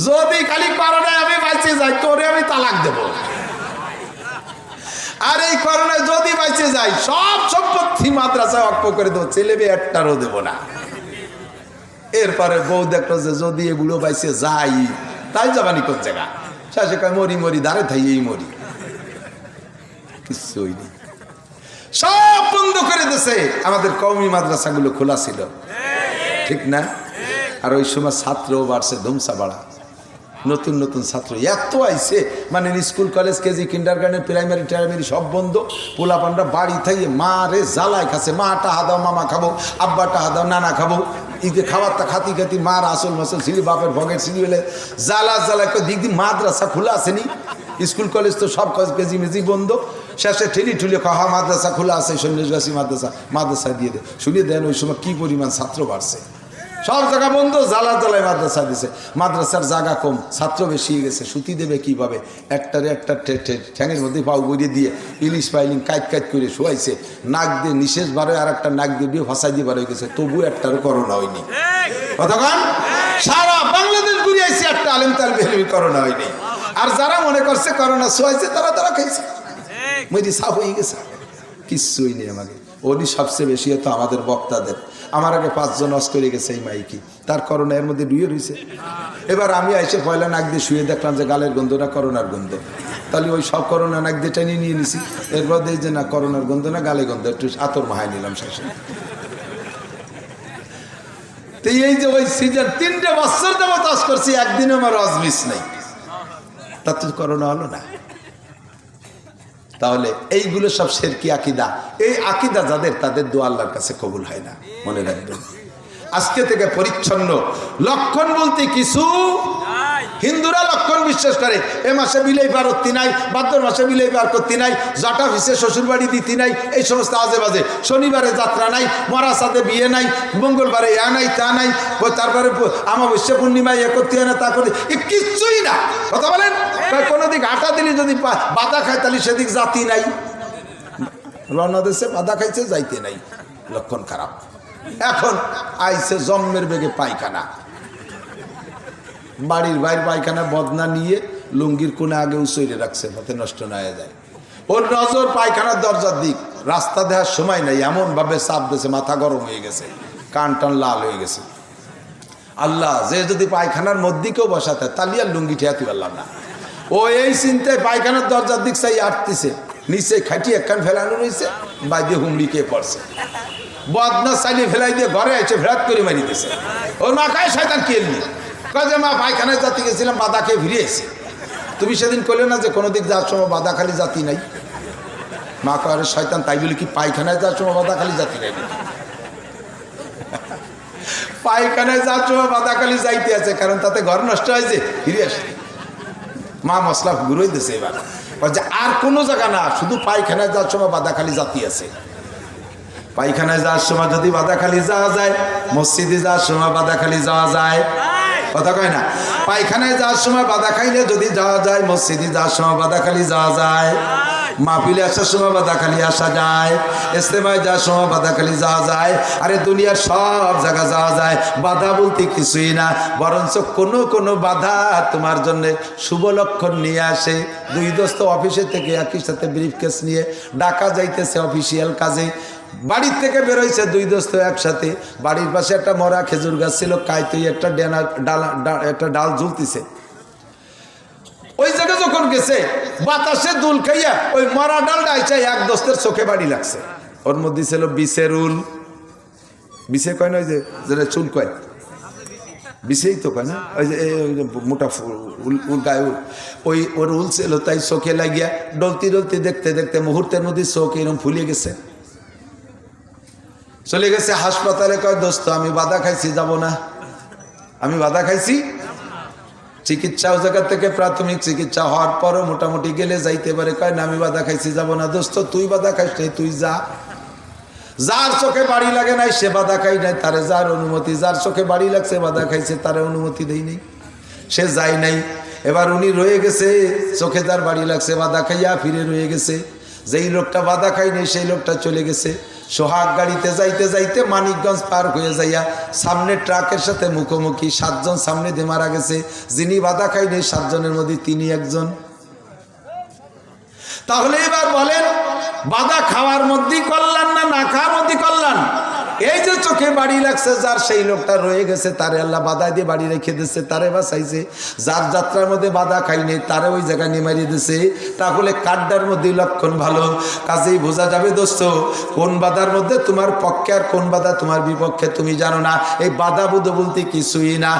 যদি খালি করোনায় আমি বাঁচে যাই তোরে আমি তালাক দেব, আর এই করোনায় যদি বাঁচে যাই সব সম্পত্তি মাদ্রাসায় অক্ষ করে দেবো, ছেলে মেয়ে একটারও দেবো না। এরপরে বউ দেখলো যে যদি এগুলো বাইসে যাই তাই যাবানি কোন জায়গা, শাসে কয় মরি মরি দাঁড়ে থাই এই মরি, কিছু হয়নি, সব বন্ধ করে দিয়েছে। আমাদের কওমি মাদ্রাসাগুলো খোলা ছিল, ঠিক না? আর ওই সময় ছাত্রও বাড়ছে ধুমসা বাড়া, নতুন নতুন ছাত্র এত আইছে, মানে school college KG kindergarten primary টাইমারি সব বন্ধ। পোলাপানরা বাড়ি থেকে মা রে জ্বালায় খাচ্ছে, মা টাহা দাও মামা খাবো, আব্বা টাহা দাও নানা খাবো, ঈদে খাবারটা খাতি খাতি মার আসল মাসল ছিলি, বাপের ভগের ছিলি বলে জ্বালা জ্বালায় দিক দিন মাদ্রাসা খোলা আসেনি, স্কুল কলেজ তো সব কেজি মেজি বন্ধ। শেষে ঠেলি ঠুলি খাওয়া মাদ্রাসা খোলা আছে, সন্ন্যাসগাছি মাদ্রাসা দিয়ে দেয়, শুনিয়ে দেন ওই সময় কী পরিমাণ ছাত্র বাড়ছে, সব জায়গা বন্ধ, জ্বালা জ্বালায় মাদ্রাসা দিছে। মাদ্রাসার জায়গা কম, ছাত্র বেশি গেছে, সুতি দেবে কিভাবে, একটারে একটা ঠ্যাঙের মধ্যে পাও গড়িয়ে দিয়ে ইলিশ পাইলিং কাইট কাইট করে শোয়াইছে, নাক দিয়ে নিঃশেষ বারোয় আর একটা নাক দিয়ে ফাঁসাই দিয়ে বার হয়ে গেছে, তবু একটারও করোনা হয়নি। কতক্ষণ সারা বাংলাদেশ ঘুরে আইসি, একটা আলেম তার বেলবি করোনা হয়নি। আর যারা মনে করছে করোনা শোয়াইছে তারা তারা খাইছে, মেরি সাফ হয়ে গেছে, কিচ্ছু হয়নি। আমাকে ওরই সবচেয়ে বেশি হতো আমাদের বক্তাদের, আমার আগে 5 জন হজ করে গেছে এই মাইকি, তার করোনা এর মধ্যে ডুয়ে রয়েছে। এবার আমি এসে পয়লা নাক দিয়ে শুয়ে দেখলাম যে গালের গন্ধ না করোনার গন্ধ, তাহলে ওই সব করোনা নাক দিয়ে টেনে নিয়ে নিছি। এরপর দেখি যে না করোনার গন্ধ না গালে গন্ধ, একটু আতর মাহাই নিলাম শেষে। তো এই যে ওই সিজন 3টে বছর যাবত হজ করছি, একদিনও আমার হজ মিস নাই, তাতে করোনা হলো না। তাহলে এইগুলো সব শিরকি আকীদা। এই আকীদা যাদের, তাদের দোয়া আল্লাহর কাছে কবুল হয় না, মনে রাখবেন। আজকে থেকে পরিচ্ছন্ন। লক্ষণ বলতে কিছু হিন্দুরা লক্ষণ বিশ্বাস করে, এ মাসে বিলেই পার করতে নাই, ভাদ্র মাসে বিলেই পার করতে নাই, জটা ভিসে শ্বশুর বাড়ি দিতে নাই, এই সমস্ত আজে বাজে। শনিবারে যাত্রা নাই, মরা সাথে বিয়ে নাই, মঙ্গলবারে ইয়া নাই তা নাই, তারপরে আমাবস্যা পূর্ণিমায় এ করতে হয় না তা করতে, এ কিচ্ছুই না। কথা বলেন, কোনো দিক আটা দিলে যদি বাধা খায় তাহলে সেদিক জাতি নাই, রওনা দেশে বাধা খাইছে যাইতে নাই, লক্ষণ খারাপ। এখন আইছে জন্মের বেগে পায়খানা, বাড়ির বাইরে পায়খানা বদনা নিয়ে লুঙ্গির কোণে আগে উচইরে রাখছে যাতে নষ্ট না হয়ে যায়। ওর নজর পায়খানার দরজার দিক, রাস্তা দেওয়ার সময় নাই, এমন ভাবে চাপ দিয়েছে, মাথা গরম হয়ে গেছে, কান টান লাল হয়ে গেছে। আল্লাহ, যে যদি পায়খানার মধ্যে কেউ বসাতে তাহলে আর লুঙ্গি ঠেয়াতে পারলাম না। ও এই চিন্তায় পায়খানার দরজার দিক চাই আটতেছে, নিচে খাটি একখান ফেলানো রয়েছে, বাইরে হুমড়ি কে পড়ছে, বদনা চালিয়ে ফেলাই দিয়ে ঘরে এসে ভেরাত করে মারি দিয়েছে। ওর মা কায় শয়তান কেলনি, কাজে মা পায়খানায় জাতি গেছিলাম, বাধা খেয়ে ফিরে এসে। তুমি সেদিন করলে না যে কোনো দিক যাওয়ার সময় বাধা খালি জাতি নাই। মা কারে শয়তান, তাই বলে কি পায়খানায় যাওয়ার সময় বাধা খালি জাতি নাই? পায়খানায় যাওয়ার সময় বাধা খালি যাইতে আছে, কারণ তাতে ঘর নষ্ট হয়েছে, ফিরে আসে। মা মশলা গুঁড়োই দিয়েছে এবার, যে আর কোনো জায়গা না, শুধু পায়খানায় যাওয়ার সময় বাধা খালি জাতি আছে। পায়খানায় যাওয়ার সময় যদি বাধা খালি যাওয়া যায়, মসজিদে যাওয়ার সময় বাধা খালি যাওয়া যায়, কথা কয় না? পায়খানায় যাওয়ার সময় বাধা খাইলে যদি যাওয়া যায়, মসজিদে যাওয়ার সময় বাধা খালি যাওয়া যায়, মাহফিলে আসার সময় বাধা খালি আসা যায়, ইজতেমায় যাওয়ার সময় বাধা খালি যাওয়া যায়। আরে দুনিয়ার সব জায়গা যাওয়া যায়, বাধা বলতে কিছুই না, বরঞ্চ কোনো কোনো বাধা তোমার জন্য শুভ লক্ষণ নিয়ে আসে। দুই দোস্ত অফিসে থেকে একই সাথে ব্রিফকেস নিয়ে ঢাকা যাইতেছে অফিসিয়াল কাজে, বাড়ির থেকে বেরোইছে দুই দোস্ত একসাথে। বাড়ির পাশে একটা মরা খেজুর গাছ ছিল, কাইতেই একটা একটা ডাল ঝুলতেছে। ওই জায়গা যখন গেছে, বাতাসে দুল খাইয়া ওই মরা ডালটা আইসা এক দোস্তের চোখে বাড়ি লাগছে। ওর মধ্যে ছিল বিষের উল, বিষে কয় না, ওই যে যেটা চুল কয়, বিষেই তো কয় না, ওই যে মোটা উল গায়ে উল, ওই ওর উল ছিল, তাই চোখে লাগিয়া ডলতি ডলতি দেখতে দেখতে মুহূর্তের মধ্যে চোখ এরকম ফুলে গেছে, চলে গেছে হাসপাতালে। কয় দোস্ত আমি বাধা খাইছি, যাব না, আমি বাধা খাইছি। চিকিৎসা ও জায়গা থেকে প্রাথমিক চিকিৎসা হওয়ার পরও মোটামুটি গেলে যাইতে পারে। কয় না আমি বাধা খাইছি, যাব না। দোস্ত তুই বাধা খাইস নাই, তুই যা। যার চোখে বাড়ি লাগে নাই সে বাধা খাই নাই, তারে যার অনুমতি। যার চোখে বাড়ি লাগছে বাধা খাইছে, তারে অনুমতি দেই নাই, সে যায় নাই। এবার উনি রয়ে গেছে, চোখে যার বাড়ি লাগছে বাধা খাইয়া ফিরে রয়ে গেছে। যেই লোকটা বাধা খাই নাই সেই লোকটা চলে গেছে। সোহাগ গাড়িতে যাইতে যাইতে মানিকগঞ্জ পার হয়ে যাইয়া সামনে ট্রাকের সাথে মুখোমুখি 7 জন সামনে দিয়ে মারা গেছে। যিনি বাধা খাই নেই 7 জনের মধ্যে তিনি একজন। তাহলে এবার বলেন, বাধা খাওয়ার মধ্যেই কল্যাণ না না খাওয়ার মধ্যে কল্যাণ? এই যে চোখে বাড়ি লাগছে যার, সেই লোকটা রয়ে গেছে, তারে আল্লাহ বাধা দিয়ে বাড়ি রেখে দিচ্ছে, তারে বাঁচাইছে। যার যাত্রার মধ্যে বাধা খাইনি তারে ওই জায়গায় নিয়ে মারিয়ে দিছে। তাহলে কাড্ডার মধ্যে লক্ষণ ভালো। কাজেই বোঝা যাবে দোস্ত, কোন বাধার মধ্যে তোমার পক্ষে আর কোন বাধা তোমার বিপক্ষে তুমি জানো না। এই বাধা বুধ বলতে কিছুই না।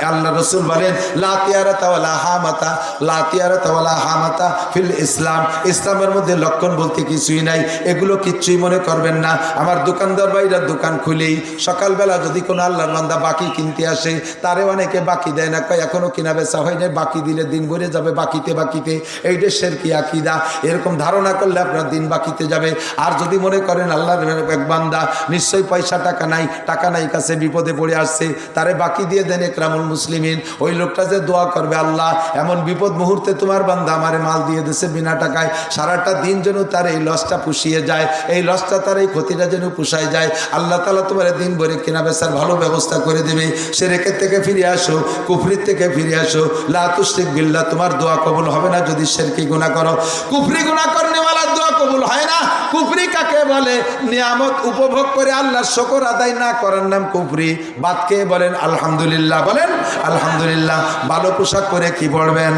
আল্লাহ রসুল বলেন, লা তিয়ারাতা ওয়ালা হামাতা, লা তিয়ারাতা ওয়ালা হামাতা ফিল ইসলাম। ইসলামের মধ্যে লক্ষণ বলতে কিছুই নাই। এগুলো কিচ্ছুই মনে করবেন না। আমার দোকানদার ভাইরা দোকান খুলেই সকালবেলা যদি কোনো আল্লাহর বান্দা বাকি কিনতে আসে, তারে অনেকে বাকি দেয় না, কয় এখনো কিনা বেচা হয় নাই, বাকি দিলে দিন ভরে যাবে বাকিতে বাকিতে। এই দেশের কি আকীদা? এরকম ধারণা করলে আপনার দিন বাকিতে যাবে। আর যদি মনে করেন আল্লাহর এক বান্দা নিশ্চয়ই পয়সা টাকা নাই কাছে বিপদে পড়ে আসছে, তারে বাকি দিয়ে দেন একরামুল মুসলিমিন। ওই লোকটা যে দোয়া করবে, আল্লাহ এমন বিপদ মুহূর্তে তোমার বান্দা আমারে মাল দিয়ে দিছে বিনা টাকায়, সারাটা দিন যেন তার এই লসটা পুষিয়ে যায়, এই লসটা তার এই ক্ষতিটা যেন পুষায় যায়। আল্লাহ তাআলা তোমার দিন ভরে কেনা বেচার ভালো ব্যবস্থা করে দেবে। শিরকের থেকে ফিরে আসো, কুফরির থেকে ফিরে আসো। লা তুশরিক বিল্লাহ, তোমার দোয়া কবুল হবে না যদি শিরকি গুনাহ করো। কুফরি গুনাহ করনেওয়ালার দোয়া কবুল হয় না। কুফরি কাকে বলে? নিয়ামত উপভোগ করে আল্লাহর শুকর আদায় না করার নাম কুফরি। বাদ কে বলেন আলহামদুলিল্লাহ, বলেন আলহামদুলিল্লাহ। ভালো পোশাক পরে কি বলবেন?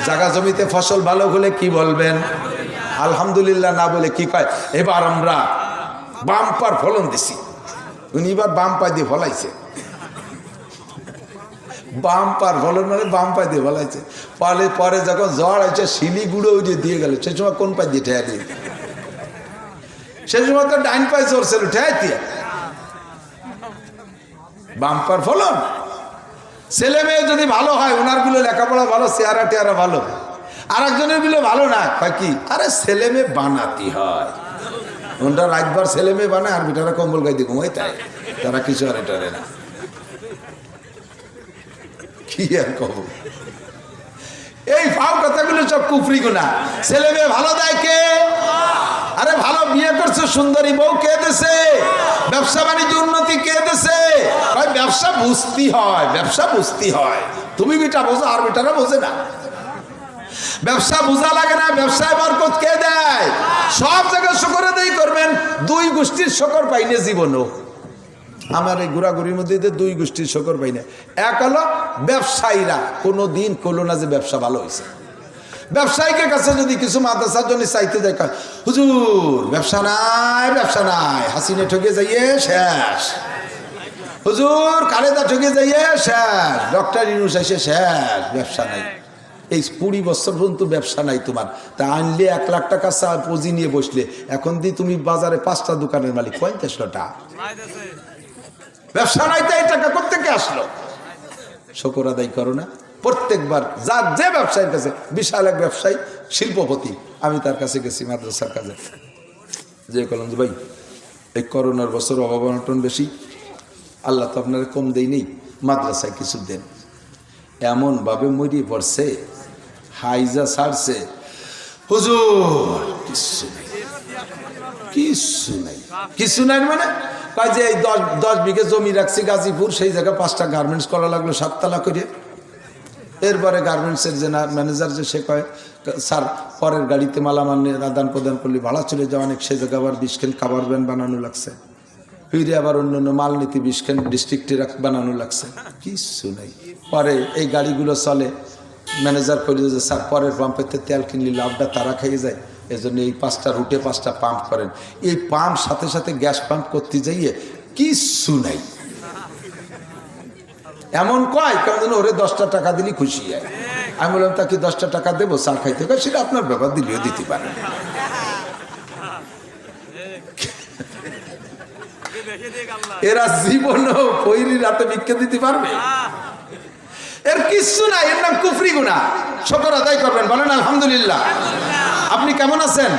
জায়গা জমিতে ফসল ভালো হলে কি বলবেন? আলহামদুলিল্লাহ না বলে কি কয়? এবার আমরা বাম্পার ফলন দিছি। উনি এবার বাম পাই দিয়ে ফলাইছে। বাম্পার ফলন মানে বাম পাই দিয়ে ফলাইছে। পরে যখন জ্বর আছে শিলি গুঁড়ো ওই যে দিয়ে গেল, সে সময় কোন পাই দিয়ে ঠেয়া দিয়ে? সে সময় তো ডাইন পাই চড়ছিল, ঠেয়া দিয়ে। বাম্পার ফলন। ছেলে মেয়ে যদি ভালো হয়, ওনার গুলো লেখাপড়া ভালো, চেহারা টেহারা ভালো, আর একজনের গুলো ভালো না, কয় কি? আরে ছেলে মেয়ে বানাতে হয়। ওনটা রাতবার ছেলে মেয়ে বানায়, আর বেটারা কম্বল গাই দিয়ে ঘুমাই, তাই তারা কিছু আর এটারে না। কি আর কব? এই ফাও কথাগুলো সব কুফরি গুনাহ। ছেলে মেয়ে ভালো দেয় কে? আরে ভালো বিয়ে করছে, সুন্দরী বউ কে দেছে? ব্যবসা বাণিজ্য উন্নতি কে দেছে? ব্যবসা বুঝতে হয়, ব্যবসা বুঝতে হয়। তুমি বেটা বোঝো, আর বেটারা বোঝে না। ব্যবসা বোঝা লাগে না, ব্যবসায় বরকত কে দেয়? সব জায়গায় শুকর আদায় করবেন। দুই গোষ্ঠীর শুকর পাইনে জীবনও। আমার এই ঘোরাঘুরির মধ্যে দুই গোষ্ঠীর শুকর পাই না। এক হলো ব্যবসায়ীরা, কোনো দিন করলো না যে ব্যবসা ভালো হয়েছে। ব্যবসায়ীকে কাছে যদি কিছু মাদ্রাসার জন্য চাইতে যায়, হুজুর ব্যবসা নাই, ব্যবসা নাই, হাসিনে ঠকে যাইয়ে শেষ। হুজুর খালেদা ঠকে যাইয়ে শেষ, ডক্টর ইউনূস এসে শেষ, ব্যবসা নাই। এই 20 বছর পর্যন্ত ব্যবসা নাই তোমার। তা আনলে 1 লাখ টাকা পুঁজি নিয়ে বসলে, এখন দিয়ে তুমি বাজারে 5টা দোকানের মালিক, 50টা। ব্যবসা নাই, তো এই টাকা কোত্থেকে আসলো? শুকর আদায় করো না। প্রত্যেকবার যার যে ব্যবসায়ীর কাছে, বিশাল এক ব্যবসায়ী শিল্পপতি, আমি তার কাছে গেছি মাদ্রাসার কাজে, যে কলম যে ভাই এই করোনার বছর অভাব অনটন বেশি, আল্লাহ তো আপনারা কম দেই নেই, মাদ্রাসায় কিছু দেন। এমনভাবে মরিয়ে পড়ছে, হাইজা ছাড়ছে, হুজুর কিছু নাই, কিছু নাই, কিছু নাই। মানে কয় যে এই 10 বিঘে জমি রাখছি গাজীপুর, সেই জায়গায় 5টা গার্মেন্টস করা লাগলো 7 তলা করে। এরপরে গার্মেন্টসের যে ম্যানেজার যে, সে কয় স্যার পরের গাড়িতে মালামাল আদান প্রদান করলে ভাড়া চলে যাওয়া অনেক, সে জায়গায় আবার 20 খান খাবার ভ্যান বানানো লাগছে, ফিরে আবার অন্য মাল নীতি 20 খান ডিস্ট্রিক্টে বানানো লাগছে, কিছু নেই। পরে এই গাড়িগুলো চলে, ম্যানেজার করে যে স্যার পরের পাম্পেতে তেল কিনলে লাভটা তারা খেয়ে যায়, এজন্য এই 5টা রুটে 5টা পাম্প করেন। এই পাম্প সাথে সাথে গ্যাস পাম্প করতে যাইয়ে কিছু নাই। এমন কয় কেমন ওরে 10টা টাকা দিলে খুশি হয়। আমি বললাম তাকে 10টা টাকা দেবো চা খাইতে, সেটা আপনার ব্যাপার, দিলেও দিতে পারেন। এরা জীবনও পৈরি রাতে ভিক্ষা দিতে পারবে? এর কিচ্ছু নাই, এর নাম কুফরি গুনাহ। শুকর আদায় করবেন, বলেন আলহামদুলিল্লাহ। আপনি কেমন আছেন?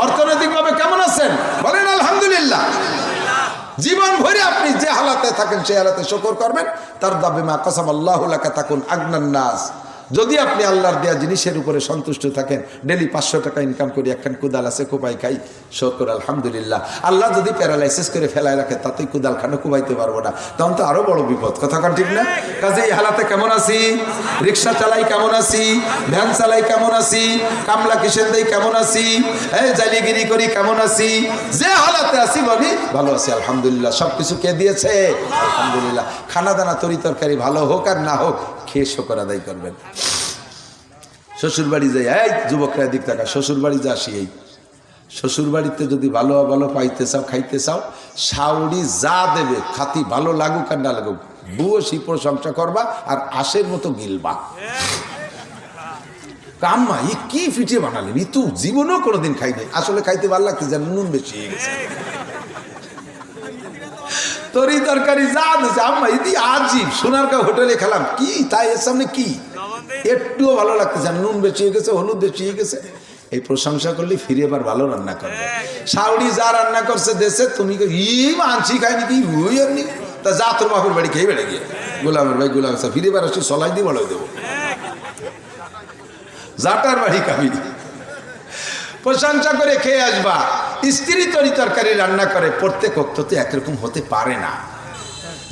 অর্থনৈতিকভাবে কেমন আছেন? বলেন আলহামদুলিল্লাহ। জীবন ভরে আপনি যে হালাতে থাকেন সেই হালাতে শুকর করবেন। তার দাবি মা কাসাম আল্লাহু লাকা তাকুন আগনান নাস। যদি আপনি আল্লাহর দেয়া জিনিসের উপরে সন্তুষ্ট থাকেন, ডেলি 500 টাকা ইনকাম করি, একখান কুদাল আছে কোপাই খাই, শুকর আলহামদুলিল্লাহ। আল্লাহ যদি প্যারালাইসিস করে ফেলায় রাখে, তাতেই কুদাল খানো কুবাইতে পারবো না, তখন তো আরো বড় বিপদ। কথা কান ঠিক না? কাজে এই হালাতে কেমন আছি? রিক্সা চালাই কেমন আছি? ভ্যান চালাই কেমন আছি? কামলা কিসেন দেই কেমন আছি? এই জালিগিরি করি কেমন আছি? যে হালাতে আছি বলি ভালো আছি আলহামদুলিল্লাহ। সবকিছু কে দিয়েছে? আলহামদুলিল্লাহ। খানা দানা তরি তরকারি ভালো হোক আর না হোক, খেয়ে শুকর আদায় করবেন। শ্বশুর বাড়ি যাই, এই যুবকরা দিক টাকা, শ্বশুর বাড়ি যা আসি, এই শ্বশুর বাড়িতে যদি ভালো ভালো পাইতে চাও, খাইতে চাও, শাউরি যা দেবে খাতি, ভালো লাগুক আর না লাগুক, বুয়ো সেই প্রশংসা করবা আর আশের মতো গিলবা। কাম্মা ই কি ফিটে বানালেন, ই তো জীবনেও কোনোদিন খাই নাই। আসলে খাইতে ভালো লাগছে, যেন নুন বেশি হয়ে গেছে। তরি তরকারি যা দিয়েছে আম্মা ইদি আজীব, সোনারগাঁও হোটেলে খেলাম, কি তাই এর সামনে কি একটুও ভালো লাগতেছে, নুন বেশি হয়ে গেছে, হলুদ বেশি হয়ে গেছে। এই প্রশংসা করলে ফিরে এবার ভালো রান্না করবে। শাউরি যা রান্না করছে দেশে, তুমি ই মানছি খাই নাকি, ওই এমনি তা যা তোর বাপের বাড়ি খেয়ে বেড়ে গিয়ে গোলামের ভাই গোলাম ফিরে এবার আসছি সলাই দিয়ে বড় দেবো, যাটার বাড়ি খাবি। প্রশংসা করে খেয়ে আসবা। স্ত্রী তরি তরকারি রান্না করে, প্রত্যেক অক্ততে একরকম হতে পারে না।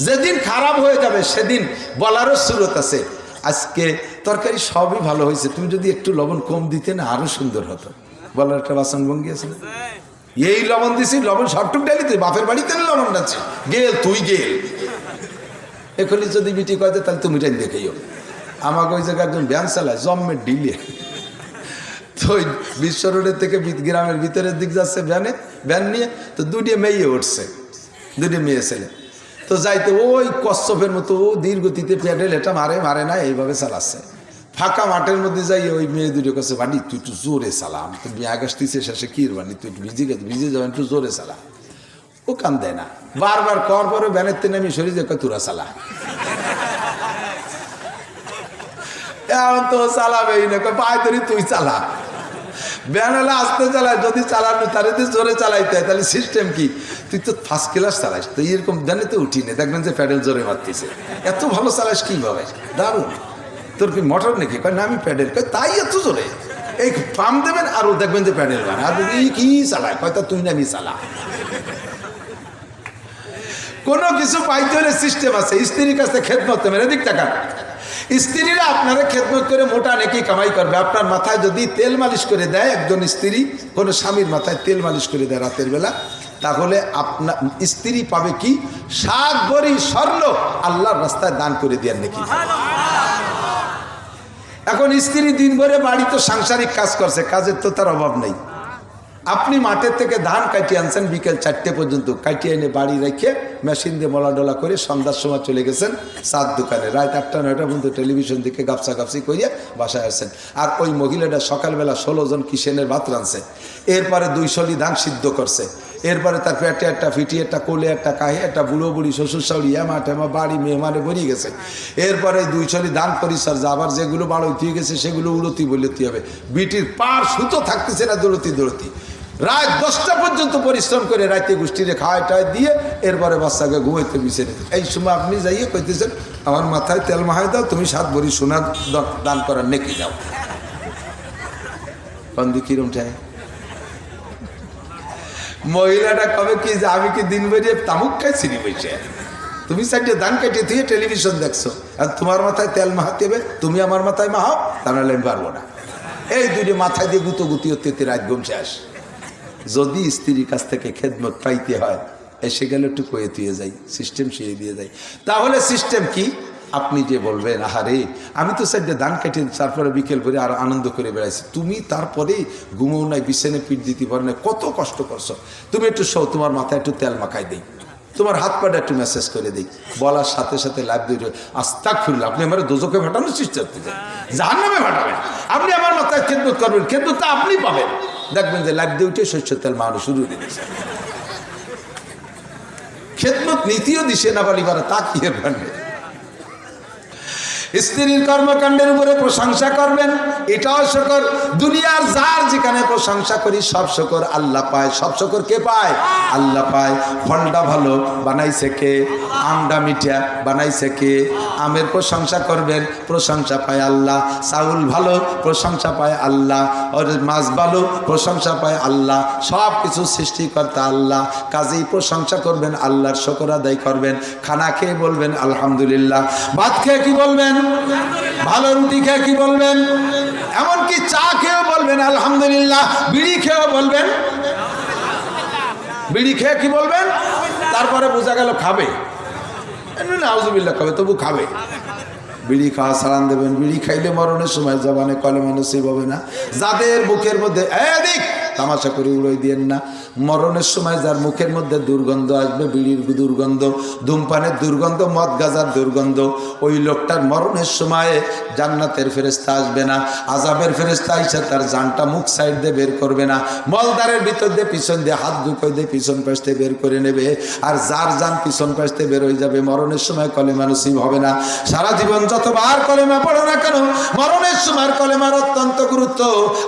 যেদিন খারাপ হয়ে যাবে সেদিন বলারও সুরত আছে, আজকে তরকারি সবই ভালো হয়েছে, তুমি যদি একটু লবণ কম দিতে না আরো সুন্দর হতো। বলার একটা বাসন ভঙ্গি আছে না? এই লবণ দিছি, লবণ সবটুক ডালি, তুই বাপের বাড়িতে লবণ ডাচ্ছে, গেল তুই গেল। এখনই যদি বিটি কয় তাহলে তুমি টাইম দেখেও। আমাকে ওই জায়গায় একজন ভ্যান চালায় জম্মের ডিলে, তো ওই বিশ্ব রোডের থেকে গ্রামের ভিতরের দিক যাচ্ছে ভ্যান নিয়ে, তো দুটি মেয়ে উঠছে, দুটি মেয়ে ছেলে, তো যাইতে ওই কচ্ছপের মতো ধীর গতিতে প্যাডেল এটা মারে না, এইভাবে চালাচ্ছে। ফাঁকা মাঠের মধ্যে যাই ওই মেয়ে দুটো কাছে, বাড়ি তুই একটু জোরে চালা, আমি তো মেয়ে আসতেছে শেষে কি বানি, তুই একটু ভিজে যাবেন, একটু জোরে চালা। ও কান দেয় না, বারবার কর পরে ভ্যানের তেনে আমি সরি দেখো তুরা চালা। এখন তো চালাবেই না, পায়ে ধরি তুই চালা। ভ্যান হলে আসতে চালায়, যদি চালানো তার জোরে চালাইতে হয়, তাহলে সিস্টেম কি, তুই তো ফার্স্ট ক্লাস চালাইস, তো এরকম ভ্যানে তো উঠি না, দেখবেন যে প্যাডেল জোরে মারতেছে, এত ভালো চালাইস কীভাবে, দারুণ। তোর কি মোটর নাকি? কয় না আমি প্যাডেল। কয় তাই এত জোরে, এই পাম্প দেবেন আর ও দেখবেন যে প্যাডেল মানে, আর কি চালায়, কয় তা তুই না আমি চালা। কোনো কিছু পাইতে হলে সিস্টেম আছে। স্ত্রীর কাছে খেদমত মেরে দিক টাকা, স্ত্রীরা আপনারা খেদমত করে মোটা নাকি কামাই করবে। আপনার মাথায় যদি তেল মালিশ করে দেয় একজন স্ত্রী, কোনো স্বামীর মাথায় তেল মালিশ করে দেয় রাতের বেলা, তাহলে আপনার স্ত্রী পাবে কি 7 ভরি স্বর্ণ আল্লাহর রাস্তায় দান করে দেন নাকি। এখন স্ত্রী দিন ভরে বাড়ি তো সাংসারিক কাজ করছে, কাজের তো তার অভাব নেই। আপনি মাঠের থেকে ধান কাটিয়ে আনছেন বিকেল 4টে পর্যন্ত, কাটিয়ে এনে বাড়ি রেখে মেশিন দিয়ে মলাডোলা করে সন্ধ্যার সময় চলে গেছেন চার দোকানে, রাত 8টা 9টা পর্যন্ত টেলিভিশন দিকে গাপসাগাপসি করিয়ে বাসায় আসছেন। আর ওই মহিলাটা সকালবেলা 16 জন কিষেনের ভাত রাঁধছে, এরপরে 2 শলি ধান সিদ্ধ করছে, এরপরে তার পেটে একটা ফিটি একটা কোলে একটা কাহি একটা বুড়ো বুড়ি শ্বশুর শাশুড়ি এমা টেমা বাড়ি মেহমানে ভরিয়ে গেছে। এরপরে 2 শলি ধান পরিচর্যা, আবার যেগুলো বাড়তি গেছে সেগুলো উড়তি বলতে হবে। বিটির পার সুতো থাকতেছে না, দৌড়তি রাত 10টা পর্যন্ত পরিশ্রম করে রাতে গোষ্ঠীরে খাওয়াই টায় দিয়ে এরপরে বাচ্চাকে ঘুমাইতে মিশে। এই সময় আপনি যাইয়ে কইতেছেন আমার মাথায় তেল মাহাই দাও, তুমি 7 ভরি সোনা দান করার নেকি দাও। বন্ধু কিরম ঠায় মহিলাটা কবে কি যে আমি কি দিন বেরিয়ে তামুক খাই চিনি বইছে, তুমি 4টে ধান কাটিয়ে দিয়ে টেলিভিশন দেখছো, আর তোমার মাথায় তেল মাহাতে হবে, তুমি আমার মাথায় মাহাও, তা নাহলে আমি পারবো না। এই দুটো মাথায় দিয়ে গুতি হতে রাত ঘুম শেষ। যদি স্ত্রীর কাছ থেকে খেদমত পাইতে হয়, এসে গেলে একটু কয়ে তুয়ে যাই, সিস্টেম শিয়ে দিয়ে যাই। তাহলে সিস্টেম কি? আপনি যে বলবেন আহারে আমি তো 4টে ধান কেটে তারপরে বিকেল করে আর আনন্দ করে বেড়াইছি, তুমি তারপরে ঘুমো নাই, বিছানে পিঠ দিতে পারো না, কত কষ্ট করছো, তুমি একটু শো, তোমার মাথায় একটু তেল মাখাই দেই, তোমার হাত পাটা একটু মেসেজ করে দিই। বলার সাথে সাথে লাভ দিয়ে আস্তাগফিরুল্লাহ, আপনি আমার দোজখে ভাটানোর চেষ্টা করতে জাহান্নামে ভাটাবেন। আপনি আমার মাথায় খেদমত করবেন, খেদমতটা আপনি পাবেন। দেখবেন যে লাভ দিয়ে উঠে শস্যের তেল মানো শুরু হয়ে গেছে। খেদমত নীতিও দিছে না বলি পারে তা কি এর ভান্ডে। স্ত্রীর কর্মকাণ্ডের উপরে প্রশংসা করবেন, এটাও শকর। দুনিয়ার যার যেখানে প্রশংসা করি সব শকর আল্লাহ পায়। সব শকর কে পায়? আল্লাহ পায়। ফলটা ভালো বানাইছে কে? আমটা মিঠা বানাইছে কে? আমের প্রশংসা করবেন, প্রশংসা পায় আল্লাহ। চাউল ভালো, প্রশংসা পায় আল্লাহ। ওর মাছ ভালো, প্রশংসা পায় আল্লাহ। সব কিছু সৃষ্টিকর্তা আল্লাহ, কাজেই প্রশংসা করবেন, আল্লাহর শকর আদায় করবেন। খানা খেয়ে বলবেন আলহামদুলিল্লাহ, ভাত খেয়ে কি বলবেন? ভালো রুটি খেয়ে কি বলবেন? এমনকি চা খেয়েও বলবেন আলহামদুলিল্লাহ। বিড়ি খেয়েও বলবেন, বিড়ি খেয়ে কি বলবেন? তারপরে বোঝা গেল খাবে, নাউজুবিল্লাহ খাবে, তবু খাবে। বিড়ি খাওয়া সালাম দেবেন। বিড়ি খাইলে মরণের সময় জবানে কলেমা নসিব হবে না। যাদের মুখের মধ্যে এদিক তামাশা করে উড়াই দিয়েন না। মরণের সময় যার মুখের মধ্যে দুর্গন্ধ আসবে, বিড়ির দুর্গন্ধ, ধূমপানের দুর্গন্ধ, মদ গাজার দুর্গন্ধ, ওই লোকটার মরণের সময় জান্নাতের ফেরেশতা আসবে না, আযাবের ফেরেশতা এসে তার জানটা মুখ সাইড দিয়ে বের করবে না, মলদারের ভিতর দিয়ে পিছন দিয়ে হাত ঢুকিয়ে দিয়ে পিছন পাশ থেকে বের করে নেবে। আর যার জান পিছন পাশ থেকে বের হয়ে যাবে, মরণের সময় কলেমা নসিব হবে না। সারা জীবন যতবার কলেমা পড়ো না কেন, মরণের সময় কলেমার অত্যন্ত গুরুত্ব।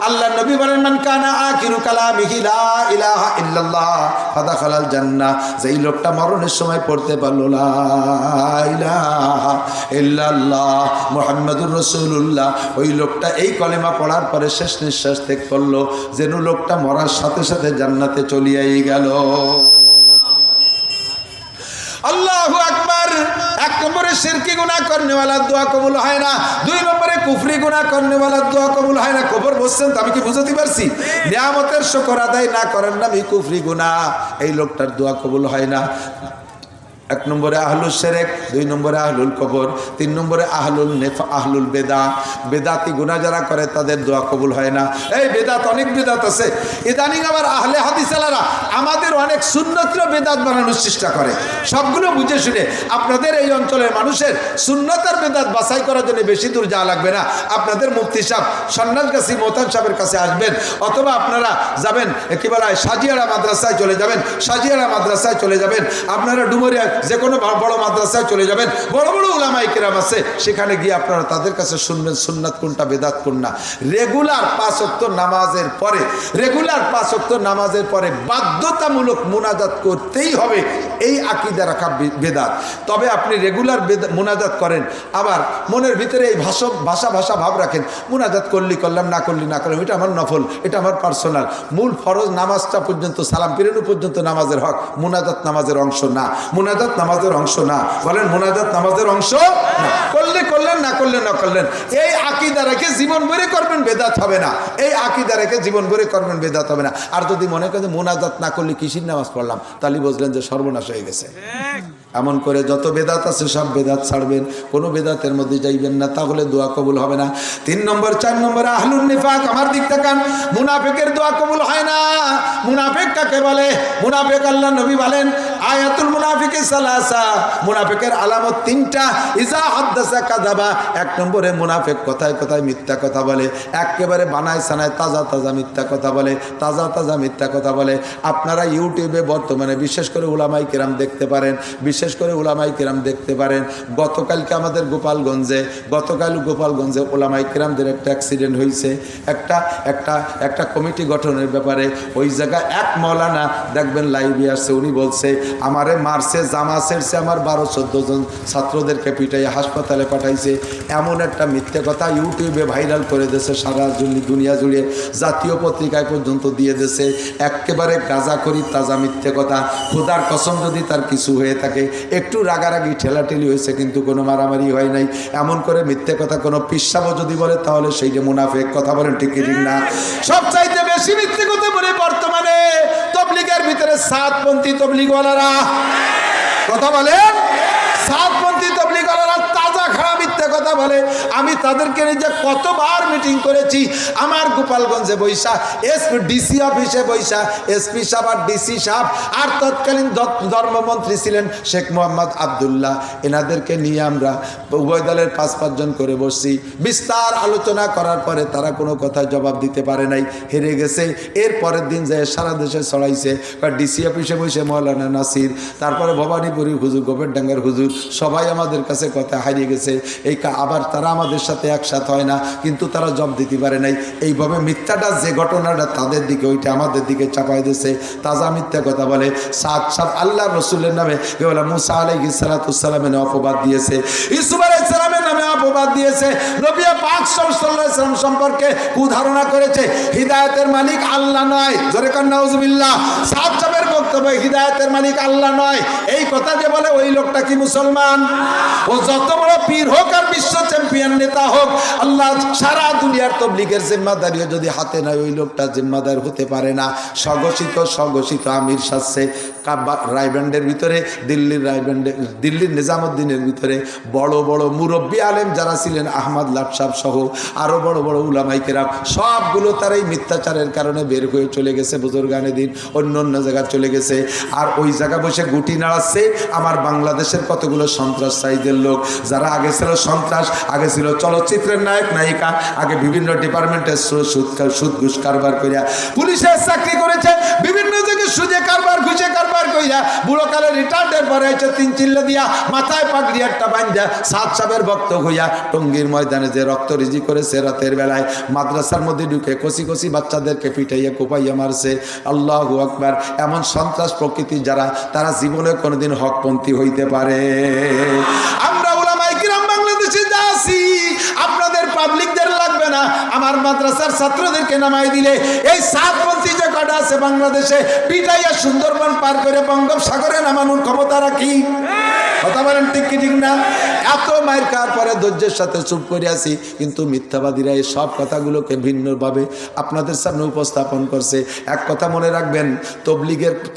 আল্লাহ নবী বলেন মান কানা আখিরু কালামিহি লা ইলাহা ইল্লাল্লাহ ফাদাখালাল জান্নাহ। যেই লোকটা মরণের সময় পড়তে পারলো লা ইলাহা ইল্লাল্লাহ মুহাম্মাদুর রাসূলুল্লাহ, ওই লোকটা এই কলেমা পড়ার পরে শেষ নিঃশ্বাস ত্যাগ করলো, যেন লোকটা মরার সাথে সাথে জান্নাতে চলিয়াই গেল। আল্লাহু আকবার। 1 নম্বরে শিরকি গুনাহ করনেওয়ালা দোয়া কবুল হয় না। 2 নম্বরে কুফরি গুনাহ করনেওয়ালার দোয়া কবুল হয় না। খবর বলছেন তো, আমি কি বুঝাতে পারছি? নিয়ামতের শুকর আদায় না করেন না আমি কুফরি গুনাহ, এই লোকটার দোয়া কবুল হয় না। 1 নম্বরে আহলুল শিরক, 2 নম্বরে আহলুল কবর, 3 নম্বরে আহলুল বেদাত। বেদাতি গুনাহ যারা করে তাদের দোয়া কবুল হয় না। এই বেদাত, অনেক বেদাত আছে। ইদানিং আবার আহলে হাদিসেরা আমাদের অনেক সুন্নতের বেদাত বানানোর চেষ্টা করে। সবগুলো বুঝে শুনে আপনাদের এই অঞ্চলের মানুষের সুন্নতের বেদাত বাছাই করার জন্য বেশি দূর যাওয়া লাগবে না। আপনাদের মুফতি সাহেব সন্ন্যাসগাছি মোহতান সাহেবের কাছে আসবেন, অথবা আপনারা যাবেন কি বলা হয় সাজিয়ারা মাদ্রাসায় চলে যাবেন, সাজিয়ারা মাদ্রাসায় চলে যাবেন। আপনারা ডুমুরিয়া যে কোনো বড় মাদ্রাসায় চলে যাবেন, বড় বড় উলামায়ে কেরাম আছে, সেখানে গিয়ে আপনারা তাদের কাছে শুনবেন সুন্নাত কোনটা বেদাত কোনটা। রেগুলার 5 ওয়াক্ত নামাজের পরে, রেগুলার 5 ওয়াক্ত নামাজের পরে বাধ্যতামূলক মুনাজাত করতেই হবে, এই আকীদা রাখা বেদাত। তবে আপনি রেগুলার মুনাজাত করেন, আবার মনের ভিতরে এই ভাষা ভাব রাখেন, মুনাজাত করলি করলাম, না করলি না করলাম, এটা আমার নফল, এটা আমার পার্সোনাল। মূল ফরজ নামাজটা পর্যন্ত, সালাম ফিরানো পর্যন্ত নামাজের হক, মুনাজাত নামাজের অংশ না। মুনাজাত নামাজের অংশ না। বলেন মুনাজাত নামাজের অংশ না। করলে করলেন, না করলে না করলেন। এই আকীদা রেখে জীবন ভরে করবেন, বেদাত হবে না। এই আকীদা রেখে জীবন ভরে করবেন, বেদাত হবে না। আর যদি মনে করেন মুনাজাত না করলে কিসির নামাজ পড়লাম, তাহলে বুঝলেন যে সর্বনাশ হয়ে গেছে। এমন করে যত বেদাত আছে সব বেদাত ছাড়বেন, কোনো বেদাতের মধ্যে যাইবেন না, তাহলে দোয়া কবুল হবে না। 3 নম্বর 4 নম্বরে আহলুন নিফাক। আমার দিক তাকান, মুনাফিকের দোয়া কবুল হয় না। মুনাফিক কাকে বলে? মুনাফিক আল্লাহ নবী বলেন আয়াতুল মুনাফিকি সালাসা, মুনাফিকের আলামত 3টা। ইজা হাদাসা কাযাবা, 1 নম্বরে মুনাফিক কথায় কথায় মিথ্যা কথা বলে, একেবারে বানায় সানায় তাজা মিথ্যা কথা বলে, তাজা মিথ্যা কথা বলে। আপনারা ইউটিউবে বর্তমানে বিশেষ করে উলামায়ে কেরাম দেখতে পারেন, বিশেষ করে উলামায়ে কেরাম দেখতে পারেন। গতকালকে আমাদের গোপালগঞ্জে উলামায়ে কেরামদের একটা অ্যাক্সিডেন্ট হয়েছে, একটা কমিটি গঠনের ব্যাপারে। ওই জায়গায় এক মাওলানা দেখবেন লাইভে আসছে, উনি বলছে আমারে মারছে, জামা ছেড়ছে, আমার 12-14 জন ছাত্রদেরকে পিটাইয়া হাসপাতালে পাঠাইছে। এমন একটা মিথ্যে কথা ইউটিউবে ভাইরাল করে দিয়েছে, সারা দুনিয়া জুড়ে জাতীয় পত্রিকায় পর্যন্ত দিয়ে দিয়েছে। একেবারে গাঁজাখড়ি তাজা মিথ্যে কথা। খোদার কসম যদি তার কিছু হয়ে থাকে, একটু রাগারাগি ঠেলাঠেলি হয়েছে, কিন্তু কোনো মারামারি হয় নাই। এমন করে মিথ্যে কথা কোনো পিসাবও যদি বলে, তাহলে সেই যে মুনাফিক। কথা বলেন ঠিক কি ঠিক না? সবচাইতে বেশি মিথ্যে কথা বলে বর্তমানে তবলিগের ভিতরে সাতপন্থী তবলিগওয়ালারা। কথা বলেন, সাতপন্থী তবলিগওয়ালারা তাজা খারাপ মিথ্যে কথা বলে। আমি তাদেরকে নিজে কতবার মিটিং করেছি। আমার গোপালগঞ্জে বৈশা ডিসি অফিসে বৈশা এসপি সাহেব আর ডিসি সাহেব আর তৎকালীন ধর্মমন্ত্রী ছিলেন শেখ মোহাম্মদ আবদুল্লাহ, এনাদেরকে নিয়ে আমরা উভয় দলের 5-5 জন করে বসছি। বিস্তার আলোচনা করার পরে তারা কোনো কথায় জবাব দিতে পারে নাই, হেরে গেছে। এর পরের দিন যে সারা দেশে ছড়াইছে, ডিসি অফিসে বসে মৌলানা নাসির, তারপরে ভবানীপুরী হুজুর, গোপেরডাঙ্গার হুজুর, সবাই আমাদের কাছে কথা হারিয়ে গেছে। আবার তারা আমাদের সাথে একসাথে হয় না, কিন্তু তারা জবাব দিতে পারে নাই। এইভাবে মিথ্যাটা, যে ঘটনাটা তাদের দিকে, ওইটা আমাদের দিকে চাপাই দিয়েছে। তাজা মিথ্যা কথা বলে। সাত আল্লাহ রসুলের নামে মুসা আলাইহিস সালামের নামে অপবাদ দিয়েছে, ইউসুফ আলাইহিস সালামের নামে অপবাদ দিয়েছে, নবী পাক সাল্লাল্লাহু আলাইহি ওয়াসাল্লাম সম্পর্কে কুধারণা করেছে। হিদায়াতের মালিক আল্লাহ নয়, জোরে কান নাউজুবিল্লাহ। সাত সাহেবের বক্তব্য হিদায়াতের মালিক আল্লাহ নয়, এই কথা যে বলে ওই লোকটা কি মুসলমান? ও যত বড় পীর হোক আর বিশ্ব চ্যাম্পিয়ন নেতা হোক, আল্লাহ সারা দুনিয়ার তবলিগের জিম্মাদারিও যদি হাতে নেয়, ওই লোকটা জিম্মাদার হতে পারে না। স্বঘোষিত আমির শাসছে রায়বান্ডের ভিতরে, দিল্লির নিজামুদ্দিনের ভিতরে বড় বড় মুরব্বী আলেম যারা ছিলেন, আহমদ লাটসাব সহ আরো বড় বড় উলামায়ে কেরাম, সবগুলো তার এই মিথ্যাচারের কারণে বের হয়ে চলে গেছে, বুজুর্গানে দিন অন্য জায়গায় চলে গেছে। আর ওই জায়গা বসে গুটি নাড়াচ্ছে আমার বাংলাদেশের কতগুলো সন্ত্রাসীদের লোক, যারা আগে ছিল সন্ত্রাস, আগে ছিল চলচ্চিত্রের নায়ক নায়িকা, আগে বিভিন্ন ডিপার্টমেন্টের সুদ ঘুষ কারবার করিয়া পুলিশের চাকরি করেছে, বিভিন্ন জায়গায় সুদে কারবার ঘুষে কারবার কইরা বুড়োকালে রিটায়ার্ডের পরে হয়েছে 3 চিল্লা দিয়া মাথায় পাগড়ি একটা বান্ধা সাত সাহেবের ভক্ত হইয়া টঙ্গীর ময়দানে যে রক্ত রিজি করেছে রাতের বেলায়, মাদ্রাসার মধ্যে ঢুকে কষি বাচ্চাদেরকে পিটাইয়া কোপাইয়া মারছে। আল্লাহু আকবার। এমন সন্ত্রাস প্রকৃতি যারা, তারা জীবনে কোনোদিন হকপন্থী হইতে পারে? আমরা উলামায়ে কিরাম বাংলাদেশে যা আছি, আপনাদের পাবলিকদের লাগবে না, আমার মাদ্রাসার ছাত্রদেরকে নামাই দিলে এই সাতপন্থী যে কটা আছে বাংলাদেশে, পিটাইয়া সুন্দরবন পার করে বঙ্গোপসাগরে নামানোর ক্ষমতা রাখি। কথা বলেন ঠিক কি ঠিক না? এত মায়ের খাওয়ার পরে ধৈর্যের সাথে চুপ করে আছি, কিন্তু মিথ্যাবাদীরা এই সব কথাগুলোকে ভিন্নভাবে আপনাদের সামনে উপস্থাপন করছে। এক কথা মনে রাখবেন,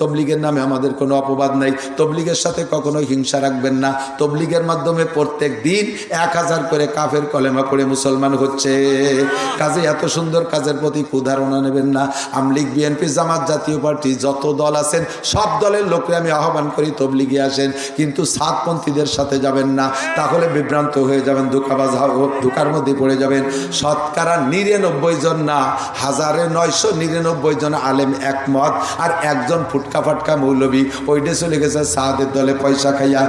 তবলিগের নামে আমাদের কোনো অপবাদ নাই। তবলিগের সাথে কখনোই হিংসা রাখবেন না। তবলিগের মাধ্যমে প্রত্যেক দিন 1000 করে কাফের কলেমা পড়ে মুসলমান হচ্ছে। কাজে এত সুন্দর কাজের প্রতি কুধারণা নেবেন না। আমলিগ, বিএনপি, জামাত, জাতীয় পার্টি যত দল আছেন সব দলের লোককে আমি আহ্বান করি তবলিগে আসেন, কিন্তু সাতপন্থীদের সাথে যাবেন না, তাহলে বিভ্রান্ত হয়ে যাবেন, ধোঁকার মধ্যে পড়ে যাবেন। শতকরা 99 জন না, 1999 জন আলেম একমত, আর একজন ফুটকা ফাটকা মৌলবী ওইটা চলে গেছে সাদের দলে পয়সা খাইয়া।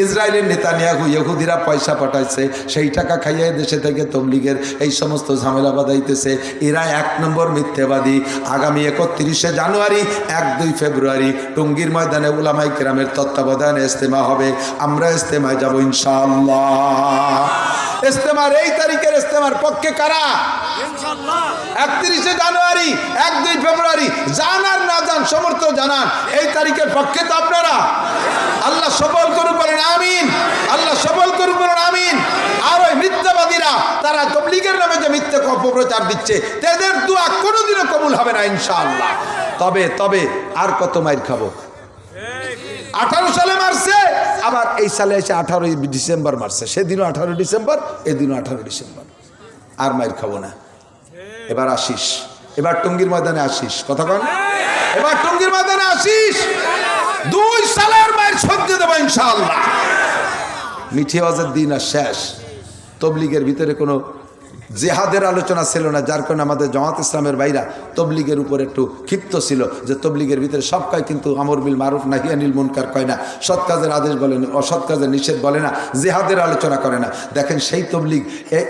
ইসরায়েলের নেতানিয়াহু ইহুদিরা পয়সা পাঠাইছে, সেই টাকা খাইয়া দেশে থেকে তবলিগের এই সমস্ত ঝামেলা বাঁধাইতেছে। এরা 1 নম্বর মিথ্যাবাদী। আগামী 31শে জানুয়ারি, 1-2 ফেব্রুয়ারি টঙ্গীর ময়দানে উলামায়ে কেরামের তত্ত্বাবধানে ইজতেমা হবে। আমরা ইজতেমায় যাব ইনশাআল্লাহ। ইজতেমার এই তারিখের ইজতেমার পক্ষে কারা? ইনশাআল্লাহ 31শে জানুয়ারি, 1-2 ফেব্রুয়ারি, জানার না জান সমর্থ জানান, এই তারিখের পক্ষে তো আপনারা। আল্লাহ সফল করুন, বলেন আমিন। আল্লাহ সফল করুন, বলেন আমিন। আর ওই মিথ্যাবাদীরা, তারা তবলিগের নামে যে মিথ্যা অপপ্রচার দিচ্ছে, তাদের দোয়া কোনোদিনও কবুল হবে না ইনশাআল্লাহ। তবে আর কত মাইর খাবো? 18 সালে মারছে, আবার এই সালে এসে 18 ডিসেম্বর মারছে। সেদিনও 18 ডিসেম্বর, এদিনও 18 ডিসেম্বর। আর মাইর খাবো না। এবার আসিস, এবার টঙ্গীর ময়দানে আসিস। কথা কন, এবার টঙ্গীর ময়দানে আসিস। 2 সালের মায়ের সহ্য দেবো ইনশাআল্লাহ। মিঠি আওয়াজের দিন আর শেষ। তবলিগের ভিতরে কোনো জেহাদের আলোচনা ছিল না, যার কারণে আমাদের জামাত ইসলামের ভাইরা তবলিগের উপর একটু ক্ষিপ্ত ছিল যে তবলিগের ভিতরে সব কয়, কিন্তু আমর বিল মারুফ নাহি আনিল মুনকার কয় না, সৎ কাজের আদেশ বলে না, অসৎ কাজের নিষেধ বলে না, জেহাদের আলোচনা করে না। দেখেন সেই তবলিগ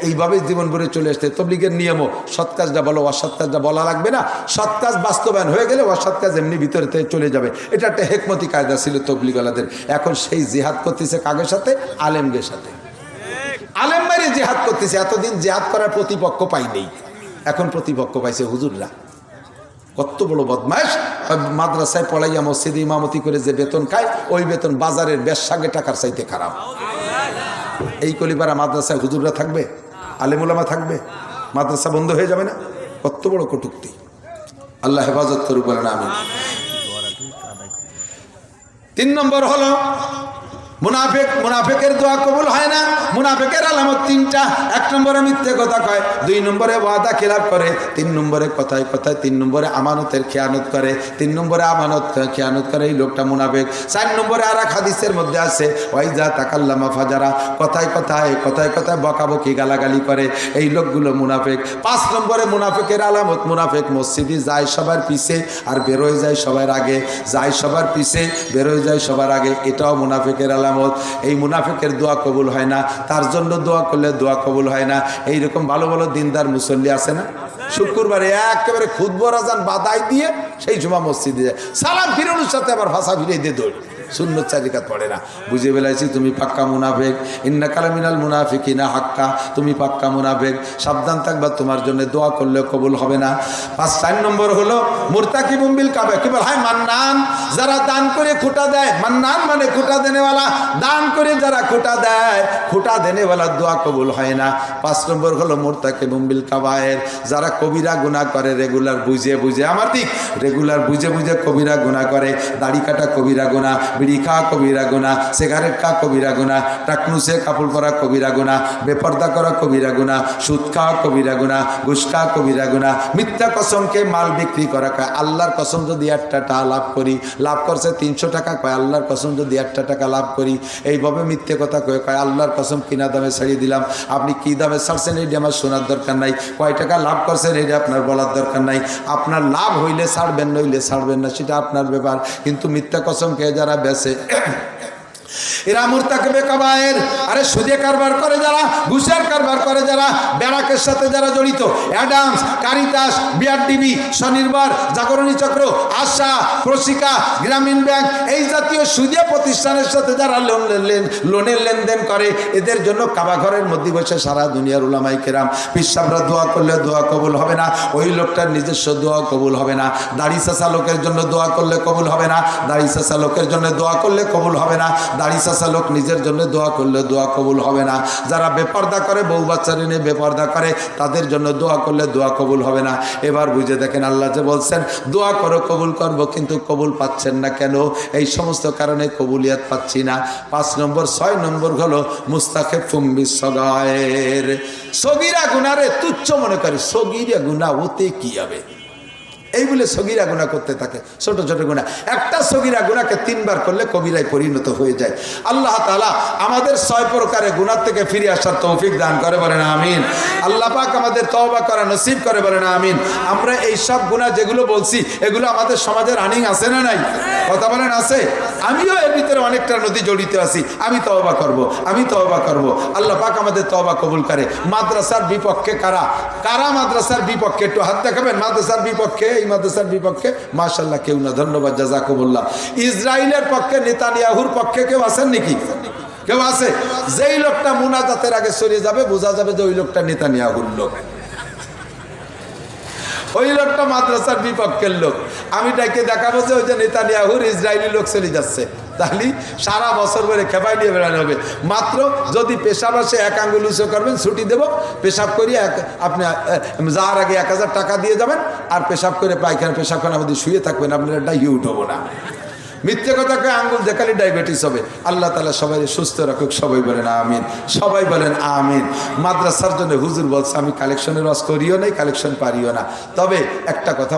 এইভাবে জীবন ভরে চলে আসছে। তবলিগের নিয়মও সৎ কাজটা বলো, অসৎ কাজটা বলা লাগবে না, সৎ কাজ বাস্তবায়ন হয়ে গেলে অসৎ কাজ এমনি ভিতরে থেকে চলে যাবে। এটা একটা হেকমতি কায়দা ছিল তবলিগওয়ালাদের। এখন সেই জিহাদ করতেছে কাগের সাথে? আলেমদের সাথে। আলেম মাইরে জেহাদ করতেছে। এতদিন জেহাদ করার প্রতিপক্ষ পাই নেই, এখন প্রতিপক্ষ পাইছে হুজুররা। কত বড় বদমাশ! মাদ্রাসায় পড়াইয়া মসজিদে ইমামতি করে যে বেতন খায়, ওই বেতন বাজারের বেশ্যাগে টাকার চাইতে খারাপ। এই কলিপাড়া মাদ্রাসায় হুজুররা থাকবে, আলেম ওলামা থাকবে, মাদ্রাসা বন্ধ হয়ে যাবে না? কত বড় কটূক্তি! আল্লাহ হেফাজত করুক, বলেন আমিন। 3 নম্বর হলো মুনাফিক। মুনাফিকের দোয়া কবুল হয় না। মুনাফিকের আলামত 3টা। 1 নম্বরে মিথ্যে কথা কয়, 2 নম্বরে ওয়াদা খিলাফ করে, 3 নম্বরে কথায় 3 নম্বরে আমানতের খেয়ানত করে, 3 নম্বরে আমানত খেয়ানত করে, এই লোকটা মুনাফিক। 4 নম্বরে আর এক হাদিসের মধ্যে আছে ওয়াইজা তাকাল্লামা ফাজারা, কথায় বকাবকি গালাগালি করে, এই লোকগুলো মুনাফিক। 5 নম্বরে মুনাফিকের আলামত, মুনাফিক মসজিদে যায় সবার পিছে আর বেরোয় যায় সবার আগে, যায় সবার পিছে বেরোয় যায় সবার আগে, এটাও মুনাফিকের আলামত। এই মুনাফিকের দোয়া কবুল হয় না। তার জন্য দোয়া করলে দোয়া কবুল হয় না। এইরকম ভালো ভালো দিনদার মুসল্লি আছে না, শুক্রবারে একেবারে খুতবা আজান বাদাই দিয়ে সেই জুমা মসজিদে যায়, সালাম ফিরানোর সাথে আবার ভাষা ফিরে দিয়ে দৌড়, সুন্নত 4 রাকাত পড়ে না। বুঝে বেলাইছি তুমি পাক্কা মুনাফিক। ইন্নাকাল মিনাল মুনাফিকিনা হাক্কা, তুমি পাক্কা মুনাফিক। সাবধান থাকবা, তোমার জন্য দোয়া করলে কবুল হবে না। 4 নম্বর হলো মুরতাকিবুম বিল কাবা, কি বল হয় মান্নান, যারা দান করে খোটা দেয়। মান্নান মানে খোটা দেনেওয়ালা, দান করে যারা খোটা দেয়, খোটা দেনেওয়ালা দোয়া কবুল হয় না। 5 নম্বর হলো মুরতাকিবুম বিল কাবায়ের, যারা কবিরা গুনাহ করে রেগুলার বুঝে আমার দিক, রেগুলার বুঝে কবিরা গুনাহ করে। দাড়ি কাটা কবিরা গুনাহ, বিড়ি খাওয়া কবিরা গুনাহ, সিগারেট খাওয়া কবিরা গুনাহ, টাকনুসে কাপড় পরা কবিরা গুনাহ, বেপর্দা করা কবিরা গুনাহ, সুদ খাওয়া কবিরা গুনাহ, ঘুষ খাওয়া কবিরা গুনাহ, মিথ্যা কসমকে মাল বিক্রি করা। কয় আল্লাহর কসম যদি 1 টাকা লাভ করি, লাভ করছে 300 টাকা, কয় আল্লাহর কসম যদি 1 টাকা লাভ করি, এইভাবে মিথ্যে কথা কয় আল্লাহর কসম কিনা দামে ছাড়িয়ে দিলাম। আপনি কি দামে ছাড়ছেন এইটা আমার শোনার দরকার নাই, কয় টাকা লাভ করছেন এইটা আপনার বলার দরকার নাই। আপনার লাভ হইলে ছাড়বেন, নইলে ছাড়বেন না, সেটা আপনার ব্যাপার। কিন্তু মিথ্যা কসম খেয়ে যারা বেচে, এরা মুরতাকিবে কাবায়ের। আরে সুদে কারবার করে যারা, ঘুষের কারবার করে যারা, ব্যারাকের সাথে যারা জড়িত, অ্যাডামস, কারিতাস, বিআরডিবি, স্বনির্ভর, জাগরণী চক্র, আশা, প্রশিকা, গ্রামীণ ব্যাংক, এই জাতীয় সুদে প্রতিষ্ঠানের সাথে যারা লোনের লেনদেন করে, এদের জন্য কাবা ঘরের মধ্যে বসে সারা দুনিয়ার উলামায়ে কেরাম পিসাবরা দোয়া করলে দোয়া কবুল হবে না, ওই লোকটার নিজস্ব দোয়া কবুল হবে না। দাড়ি চাচা লোকের জন্য দোয়া করলে কবুল হবে না, দাড়ি চাচা লোকের জন্য দোয়া করলে কবুল হবে না, দাড়ি চাচা লোক নিজের জন্য দোয়া করলে দোয়া কবুল হবে না। যারা বেপর্দা করে, বউ বাচ্চা নিয়ে বেপর্দা করে, তাদের জন্য দোয়া করলে দোয়া কবুল হবে না। এবার বুঝে দেখেন, আল্লাহ যে বলছেন দোয়া করো কবুল করব, কিন্তু কবুল পাচ্ছেন না কেন? এই সমস্ত কারণে কবুলিয়াত পাচ্ছি না। 5 নম্বর 6 নম্বর হলো মুস্তাখিফুম বিসগায়ের। সগীরা গুনারে তুচ্ছ মনে করে, সগীরা গুনাহ ওতে কি হবে, এই বলে সগীরা গুনাহ করতে থাকে, ছোট ছোট গুনাহ। একটা সগীরা গুনাহকে 3 বার করলে কবিরায় পরিণত হয়ে যায়। আল্লাহ তাআলা আমাদের 6 প্রকারের গুনাহ থেকে ফিরে আসার তৌফিক দান করে, বলেন আমিন। আল্লাহ পাক আমাদের তওবা করা নসিব করে, বলেন আমিন। আমরা এই সব গুনাহ যেগুলো বলছি, এগুলো আমাদের সমাজে রানিং আছে না নাই? কথা বলেন আছে? আমিও এর ভিতরে অনেকটা নদী জড়িত আছি। আমি তওবা করব, আমি তওবা করব। আল্লাহ পাক আমাদের তওবা কবুল করে। মাদ্রাসার বিপক্ষে কারা কারা? মাদ্রাসার বিপক্ষে একটু হাত দেখাবেন। মাদ্রাসার বিপক্ষে, এই মাদ্রাসার বিপক্ষে মাশাআল্লাহ কেউ না, ধন্যবাদ, জাযাকুমুল্লাহ। ইসরায়েলের পক্ষে, নেতানিয়াহুর পক্ষে কেউ আছেন নাকি? কেউ আছে? যেই লোকটা মুনাজাতের আগে সরে যাবে, বোঝা যাবে যে ওই লোকটা নেতানিয়াহুর লোক, ওই লোকটা মাদ্রাসার বিপক্ষের লোক। আমি ডাকে দেখাবো যে ওই যে নেতানিয়াহুর ইসরায়েলি লোক চলে যাচ্ছে, তাহলে সারা বছর ধরে খেপাই নিয়ে বেড়ানো হবে। মাত্র যদি পেশাব আসে 1 আঙ্গুল উঁচু করবেন, ছুটি দেব, পেশাব করিয়ে আপনি যাওয়ার আগে 1000 টাকা দিয়ে যাবেন, আর পেশাব করে পায়খানা পেশাবখানা মধ্যে শুয়ে থাকবেন, আপনার ডাইয়ে উঠবো না। মিথ্যে কথাকে আঙ্গুল দেখালে ডায়াবেটিস হবে। আল্লাহ তাআলা সবাই সুস্থ রাখুক, সবাই বলেন আমিন, সবাই বলেন আমিন। মাদ্রাসার জন্য হুজুর বলছে আমি কালেকশনের ওয়াজ করিও নাই, কালেকশন পারিও না, তবে একটা কথা